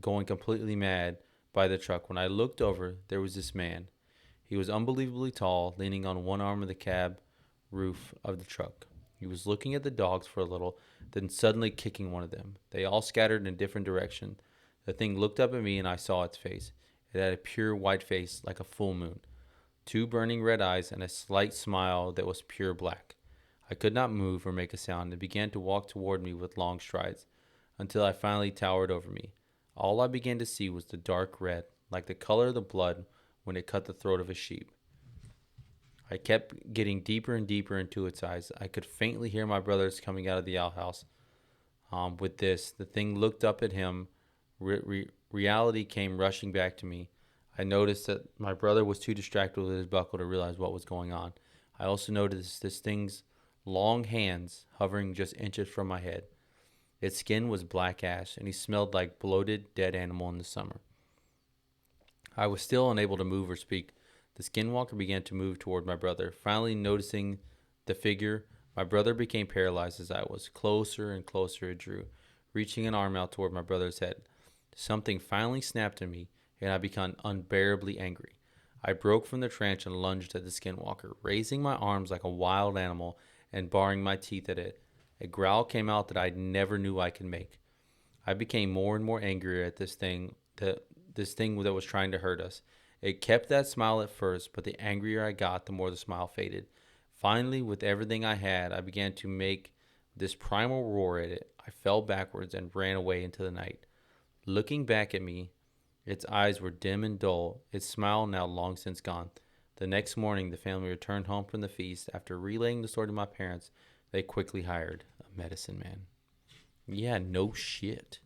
going completely mad by the truck. When I looked over, there was this man. He was unbelievably tall, leaning on one arm of the cab roof of the truck. He was looking at the dogs for a little, then suddenly kicking one of them. They all scattered in a different direction. The thing looked up at me, and I saw its face. It had a pure white face, like a full moon, 2 burning red eyes, and a slight smile that was pure black. I could not move or make a sound, and began to walk toward me with long strides, until I finally towered over me. All I began to see was the dark red, like the color of the blood when it cut the throat of a sheep. I kept getting deeper and deeper into its eyes. I could faintly hear my brothers coming out of the outhouse. With this, the thing looked up at him. Reality came rushing back to me. I noticed that my brother was too distracted with his buckle to realize what was going on. I also noticed this thing's long hands hovering just inches from my head. Its skin was black ash, and he smelled like bloated, dead animal in the summer. I was still unable to move or speak. The skinwalker began to move toward my brother. Finally noticing the figure, my brother became paralyzed as I was. Closer and closer it drew, reaching an arm out toward my brother's head. Something finally snapped in me, and I became unbearably angry. I broke from the trance and lunged at the skinwalker, raising my arms like a wild animal and baring my teeth at it. A growl came out that I never knew I could make. I became more and more angry at this thing that was trying to hurt us. It kept that smile at first, but the angrier I got, the more the smile faded. Finally, with everything I had, I began to make this primal roar at it. I fell backwards and ran away into the night. Looking back at me, its eyes were dim and dull, its smile now long since gone. The next morning, the family returned home from the feast. After relaying the story to my parents, they quickly hired a medicine man. Yeah, no shit.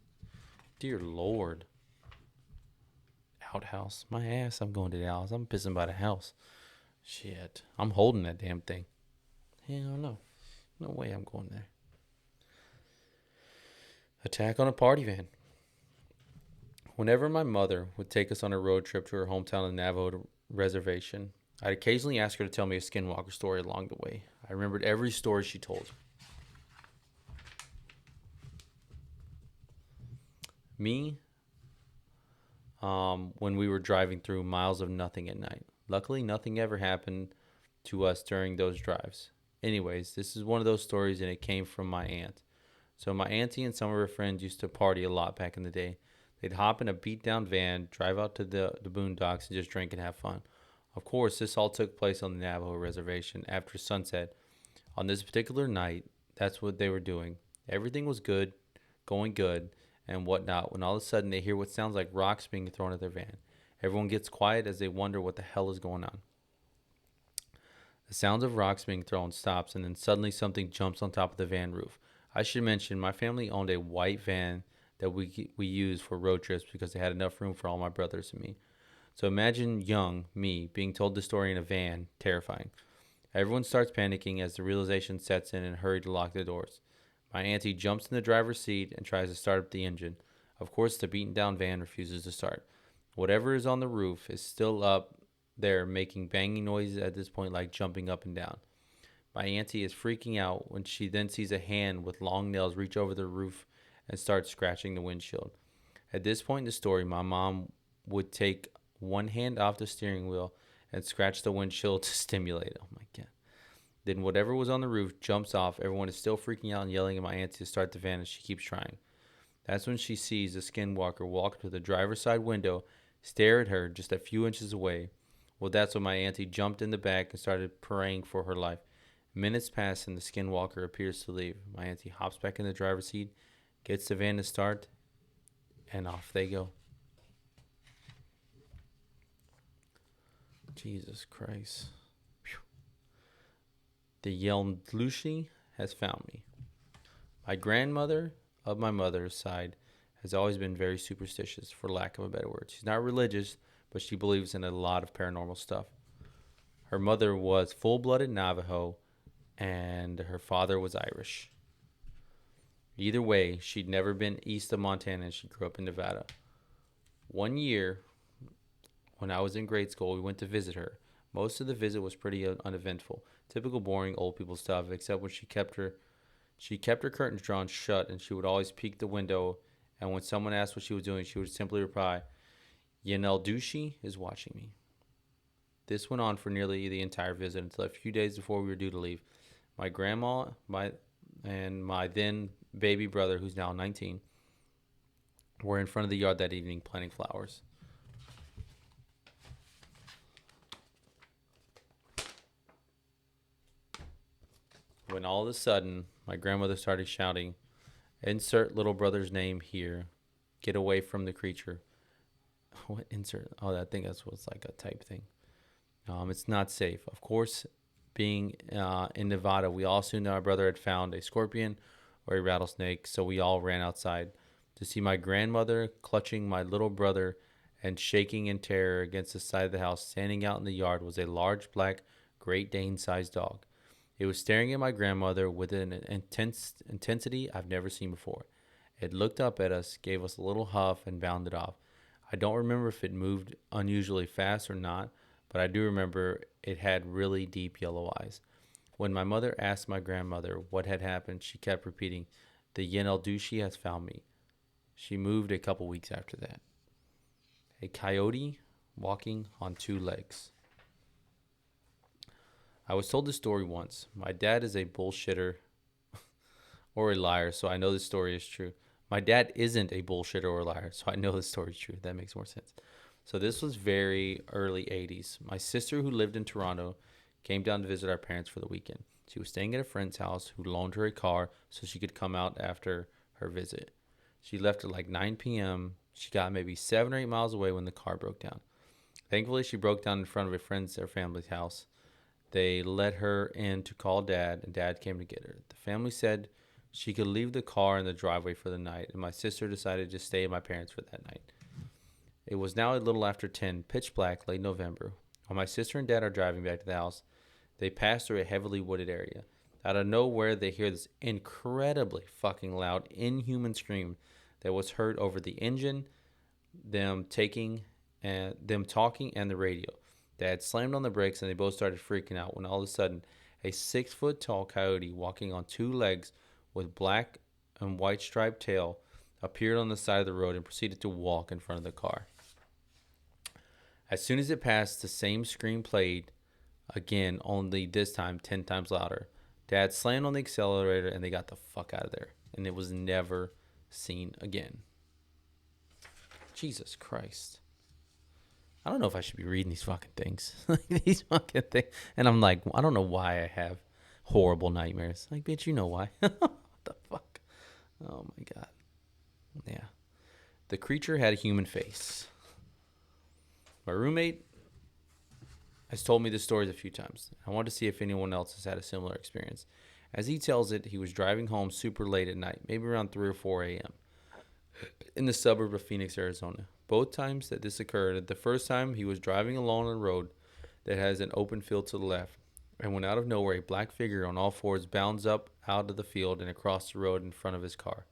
Dear Lord. Outhouse. My ass, I'm going to the house. I'm pissing by the house. Shit. I'm holding that damn thing. Hell no. No way I'm going there. Attack on a party van. Whenever my mother would take us on a road trip to her hometown in the Navajo reservation, I'd occasionally ask her to tell me a skinwalker story along the way. I remembered every story she told. Me, when we were driving through miles of nothing at night. Luckily, nothing ever happened to us during those drives. Anyways, this is one of those stories, and it came from my aunt. So my auntie and some of her friends used to party a lot back in the day. They'd hop in a beat-down van, drive out to the boondocks, and just drink and have fun. Of course, this all took place on the Navajo reservation after sunset. On this particular night, that's what they were doing. Everything was good, going good, and whatnot, when all of a sudden they hear what sounds like rocks being thrown at their van. Everyone gets quiet as they wonder what the hell is going on. The sounds of rocks being thrown stops, and then suddenly something jumps on top of the van roof. I should mention, my family owned a white van that we used for road trips because they had enough room for all my brothers and me. So imagine young me being told the story in a van, terrifying. Everyone starts panicking as the realization sets in and hurry to lock the doors. My auntie jumps in the driver's seat and tries to start up the engine. Of course, the beaten down van refuses to start. Whatever is on the roof is still up there, making banging noises at this point, like jumping up and down. My auntie is freaking out when she then sees a hand with long nails reach over the roof and start scratching the windshield. At this point in the story, my mom would take one hand off the steering wheel and scratch the windshield to stimulate it. Oh my God. Then whatever was on the roof jumps off. Everyone is still freaking out and yelling at my auntie to start the van as she keeps trying. That's when she sees the skinwalker walk up to the driver's side window, stare at her just a few inches away. Well, that's when my auntie jumped in the back and started praying for her life. Minutes pass and the skinwalker appears to leave. My auntie hops back in the driver's seat, gets the van to start, and off they go. Jesus Christ. Whew. The Yelmdlushi has found me. My grandmother of my mother's side has always been very superstitious, for lack of a better word. She's not religious, but she believes in a lot of paranormal stuff. Her mother was full-blooded Navajo, and her father was Irish. Either way, she'd never been east of Montana, and she grew up in Nevada. One year, when I was in grade school, we went to visit her. Most of the visit was pretty uneventful. Typical boring old people stuff, except when she kept her curtains drawn shut, and she would always peek the window, and when someone asked what she was doing, she would simply reply, Yeneldushi is watching me. This went on for nearly the entire visit until a few days before we were due to leave. My grandma and my then baby brother, who's now 19, were in front of the yard that evening planting flowers. When all of a sudden, my grandmother started shouting, insert little brother's name here. Get away from the creature. What insert? Oh, I think that's what's like a type thing. It's not safe. Of course, being in Nevada, we all assumed that my brother had found a scorpion or a rattlesnake, so we all ran outside to see my grandmother clutching my little brother and shaking in terror against the side of the house. Standing out in the yard was a large black Great Dane-sized dog. It was staring at my grandmother with an intensity I've never seen before. It looked up at us, gave us a little huff, and bounded off. I don't remember if it moved unusually fast or not, but I do remember it had really deep yellow eyes. When my mother asked my grandmother what had happened, she kept repeating, "The Yenaldushi has found me." She moved a couple weeks after that. A coyote walking on two legs. I was told this story once. My dad is a bullshitter or a liar, so I know this story is true. My dad isn't a bullshitter or a liar, so I know this story is true. That makes more sense. So this was very early 80s. My sister, who lived in Toronto, came down to visit our parents for the weekend. She was staying at a friend's house who loaned her a car so she could come out after her visit. She left at like 9 p.m. She got maybe 7 or 8 miles away when the car broke down. Thankfully, she broke down in front of a friend's or family's house. They let her in to call Dad, and Dad came to get her. The family said she could leave the car in the driveway for the night, and my sister decided to stay at my parents' for that night. It was now a little after 10, pitch black, late November. While my sister and Dad are driving back to the house, they pass through a heavily wooded area. Out of nowhere, they hear this incredibly fucking loud, inhuman scream that was heard over the engine, them talking, and the radio. Dad slammed on the brakes, and they both started freaking out when all of a sudden, a 6-foot tall coyote walking on two legs with black and white striped tail appeared on the side of the road and proceeded to walk in front of the car. As soon as it passed, the same scream played again, only this time 10 times louder. Dad slammed on the accelerator, and they got the fuck out of there, and it was never seen again. Jesus Christ. I don't know if I should be reading these fucking things. These fucking things. And I'm like, I don't know why I have horrible nightmares. Like, bitch, you know why. What the fuck? Oh, my God. Yeah. The creature had a human face. My roommate has told me this story a few times. I wanted to see if anyone else has had a similar experience. As he tells it, he was driving home super late at night, maybe around 3 or 4 a.m. in the suburb of Phoenix, Arizona. Both times that this occurred, the first time he was driving along a road that has an open field to the left, and when out of nowhere a black figure on all fours bounds up out of the field and across the road in front of his car.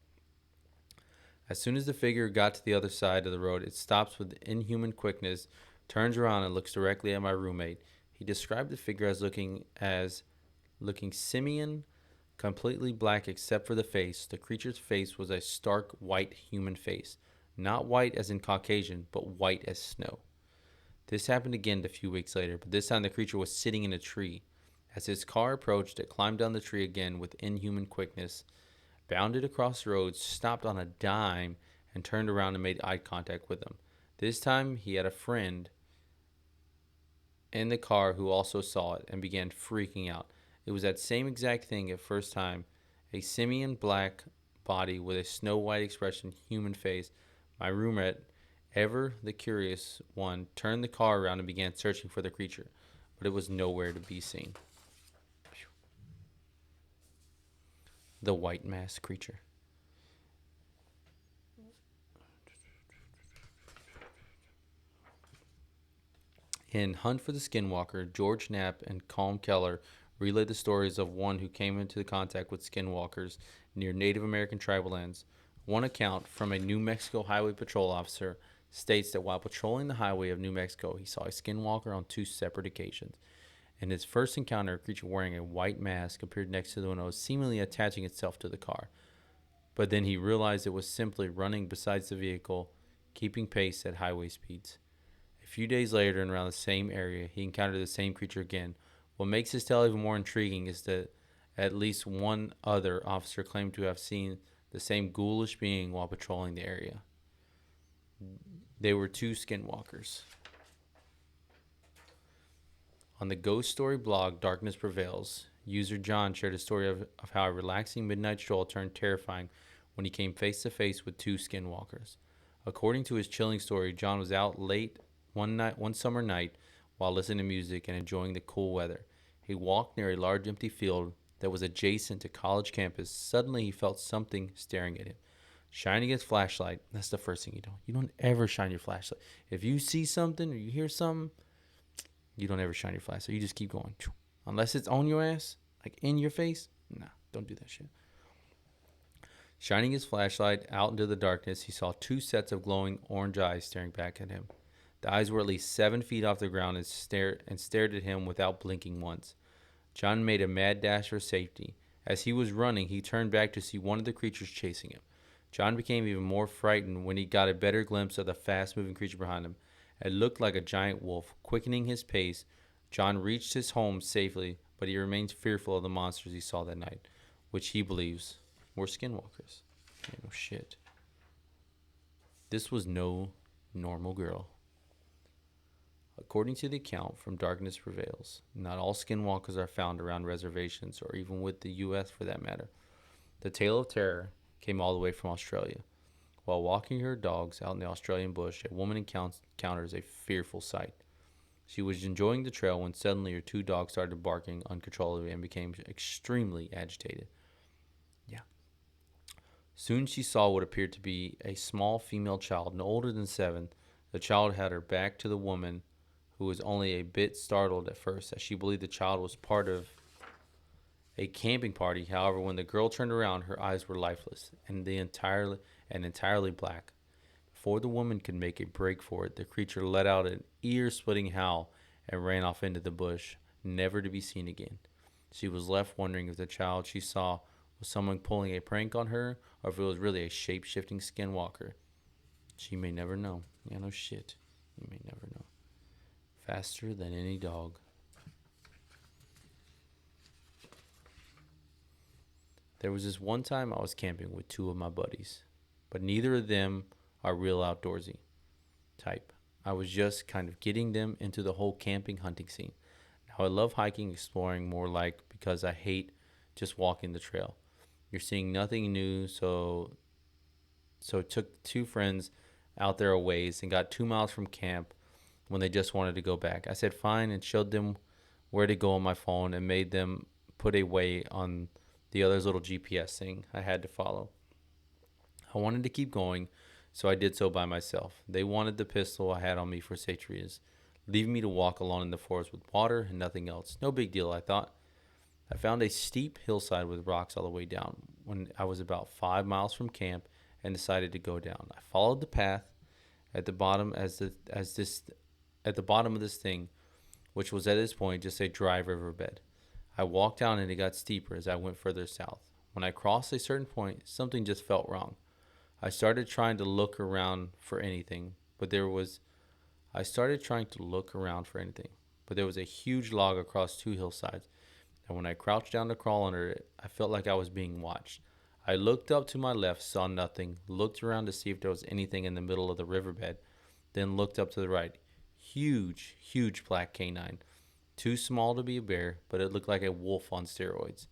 As soon as the figure got to the other side of the road, it stops with inhuman quickness, turns around, and looks directly at my roommate. He described the figure as looking simian, completely black except for the face. The creature's face was a stark white human face. Not white as in Caucasian, but white as snow. This happened again a few weeks later, but this time the creature was sitting in a tree. As his car approached, it climbed down the tree again with inhuman quickness, bounded across the road, stopped on a dime, and turned around and made eye contact with him. This time he had a friend in the car who also saw it and began freaking out. It was that same exact thing at first time, a simian black body with a snow white expression, human face. My roommate, ever the curious one, turned the car around and began searching for the creature, but it was nowhere to be seen. The white masked creature. In Hunt for the Skinwalker, George Knapp and Colm Keller relayed the stories of one who came into contact with skinwalkers near Native American tribal lands. One account from a New Mexico Highway Patrol officer states that while patrolling the highway of New Mexico, he saw a skinwalker on 2 separate occasions. In his first encounter, a creature wearing a white mask appeared next to the window, seemingly attaching itself to the car. But then he realized it was simply running beside the vehicle, keeping pace at highway speeds. A few days later, and around the same area, he encountered the same creature again. What makes his tale even more intriguing is that at least one other officer claimed to have seen the same ghoulish being while patrolling the area. They were 2 skinwalkers. On the ghost story blog Darkness Prevails, user John shared a story of how a relaxing midnight stroll turned terrifying when he came face to face with 2 skinwalkers. According to his chilling story, John was out late one summer night while listening to music and enjoying the cool weather. He walked near a large empty field that was adjacent to college campus. Suddenly he felt something staring at him. Shining his flashlight, that's the first thing you do. You don't ever shine your flashlight. If you see something or you hear something, you don't ever shine your flashlight. You just keep going. Unless it's on your ass, like in your face, nah, don't do that shit. Shining his flashlight out into the darkness, he saw 2 sets of glowing orange eyes staring back at him. The eyes were at least 7 feet off the ground and stared at him without blinking once. John made a mad dash for safety. As he was running, he turned back to see one of the creatures chasing him. John became even more frightened when he got a better glimpse of the fast-moving creature behind him. It looked like a giant wolf. Quickening his pace, John reached his home safely, but he remains fearful of the monsters he saw that night, which he believes were skinwalkers. Yeah, no shit. This was no normal girl. According to the account from Darkness Prevails, not all skinwalkers are found around reservations or even with the U.S. for that matter. The tale of terror came all the way from Australia. While walking her dogs out in the Australian bush, a woman encounters a fearful sight. She was enjoying the trail when suddenly her two dogs started barking uncontrollably and became extremely agitated. Yeah. Soon she saw what appeared to be a small female child, no older than 7. The child had her back to the woman, who was only a bit startled at first, as she believed the child was part of a camping party. However, when the girl turned around, her eyes were lifeless and entirely black. Before the woman could make a break for it, the creature let out an ear-splitting howl and ran off into the bush, never to be seen again. She was left wondering if the child she saw was someone pulling a prank on her, or if it was really a shape-shifting skinwalker. She may never know. Yeah, no shit. You may never know. Faster than any dog. There was this one time I was camping with 2 of my buddies, but neither of them are real outdoorsy type. I was just kind of getting them into the whole camping hunting scene. Now I love hiking, exploring more like because I hate just walking the trail. You're seeing nothing new, so took 2 friends out there a ways and got 2 miles from camp when they just wanted to go back. I said fine and showed them where to go on my phone and made them put a way on the other's little GPS thing I had to follow. I wanted to keep going, so I did so by myself. They wanted the pistol I had on me for safety reasons, leaving me to walk alone in the forest with water and nothing else. No big deal, I thought. I found a steep hillside with rocks all the way down when I was about 5 miles from camp and decided to go down. I followed the path at the bottom at the bottom of this thing, which was at this point just a dry riverbed. I walked down and it got steeper as I went further south. When I crossed a certain point, something just felt wrong. I started trying to look around for anything, but there was a huge log across 2 hillsides, and when I crouched down to crawl under it, I felt like I was being watched. I looked up to my left, saw nothing, looked around to see if there was anything in the middle of the riverbed, then looked up to the right. Huge black canine. Too small to be a bear, but it looked like a wolf on steroids.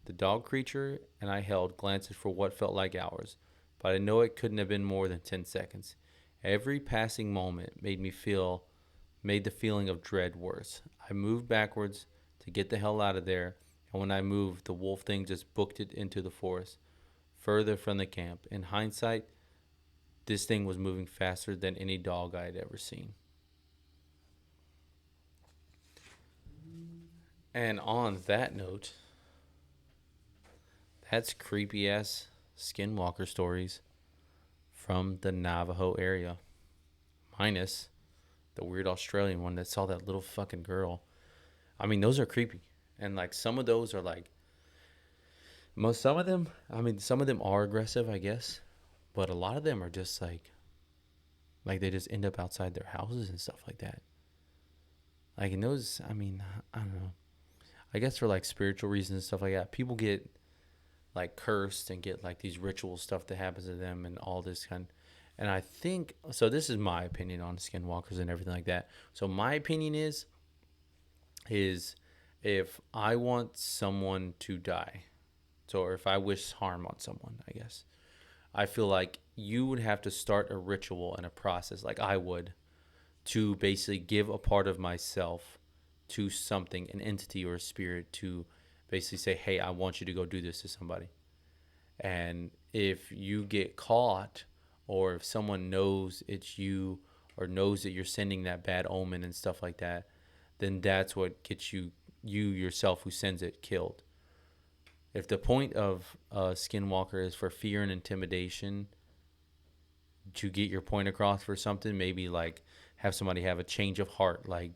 The dog creature and I held glances for what felt like hours, but I know it couldn't have been more than 10 seconds. Every passing moment made the feeling of dread worse. I moved backwards to get the hell out of there, and when I moved, the wolf thing just booked it into the forest, further from the camp. In hindsight, this thing was moving faster than any dog I had ever seen. And on that note, that's creepy ass skinwalker stories from the Navajo area. Minus the weird Australian one that saw that little fucking girl. I mean, those are creepy. And like some of those are like some of them are aggressive, I guess. But a lot of them are just like they just end up outside their houses and stuff like that. Like in those, I mean, I don't know. I guess for like spiritual reasons and stuff like that, people get like cursed and get like these ritual stuff that happens to them and all this kind. And I think so. This is my opinion on skinwalkers and everything like that. So my opinion is if I want someone to die, or if I wish harm on someone, I guess I feel like you would have to start a ritual and a process, like I would, to basically give a part of myself to something, an entity or a spirit, to basically say, hey, I want you to go do this to somebody. And if you get caught, or if someone knows it's you or knows that you're sending that bad omen and stuff like that, then that's what gets you yourself who sends it killed. If the point of a skinwalker is for fear and intimidation, to get your point across for something, maybe like have somebody have a change of heart, like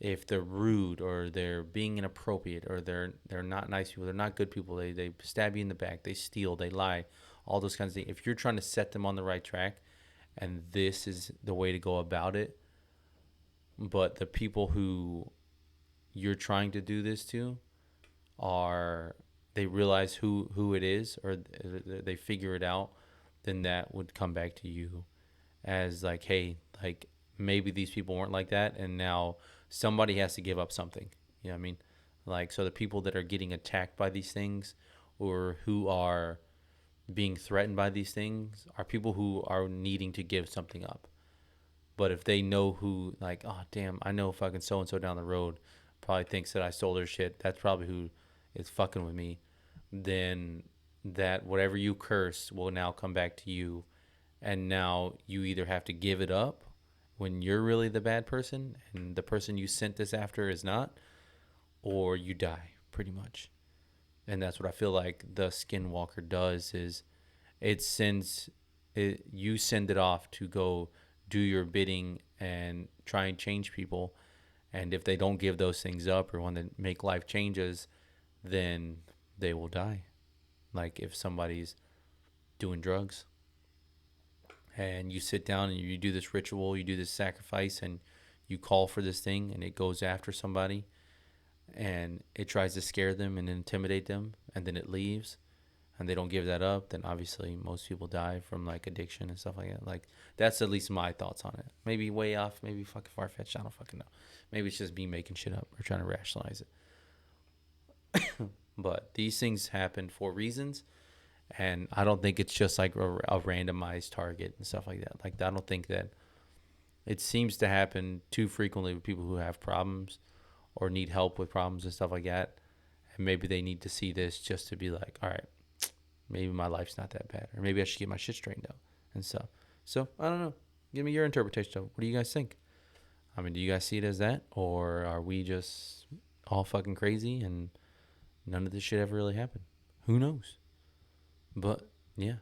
if they're rude or they're being inappropriate or they're not nice people, they're not good people, they stab you in the back, they steal, they lie, all those kinds of things. If you're trying to set them on the right track and this is the way to go about it, but the people who you're trying to do this to are they realize who it is or they figure it out, then that would come back to you as like, hey, like maybe these people weren't like that, and now somebody has to give up something. You know what I mean? Like, so the people that are getting attacked by these things or who are being threatened by these things are people who are needing to give something up. But if they know who, like, oh damn, I know fucking so and so down the road probably thinks that I stole their shit. That's probably who is fucking with me. Then that whatever you curse will now come back to you, and now you either have to give it up when you're really the bad person and the person you sent this after is not, or you die pretty much. And that's what I feel like the Skinwalker does is it sends it, you send it off to go do your bidding and try and change people, and if they don't give those things up or want to make life changes, then they will die. Like if somebody's doing drugs and you sit down and you do this ritual, you do this sacrifice, and you call for this thing and it goes after somebody and it tries to scare them and intimidate them and then it leaves and they don't give that up, then obviously most people die from like addiction and stuff like that. Like that's at least my thoughts on it. Maybe way off, maybe fucking far fetched. I don't fucking know. Maybe it's just me making shit up or trying to rationalize it. But these things happen for reasons, and I don't think it's just like a randomized target and stuff like that. Like I don't think that it seems to happen too frequently with people who have problems or need help with problems and stuff like that. And maybe they need to see this just to be like, all right, maybe my life's not that bad, or maybe I should get my shit straightened out and stuff. So I don't know. Give me your interpretation of it. What do you guys think? I mean, do you guys see it as that, or are we just all fucking crazy and none of this shit ever really happened? Who knows? But yeah,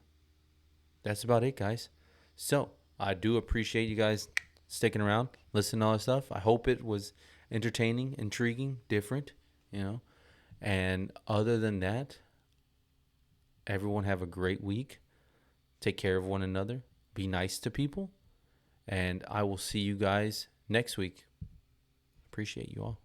that's about it, guys. So I do appreciate you guys sticking around, listening to all this stuff. I hope it was entertaining, intriguing, different, you know. And other than that, everyone have a great week. Take care of one another. Be nice to people. And I will see you guys next week. Appreciate you all.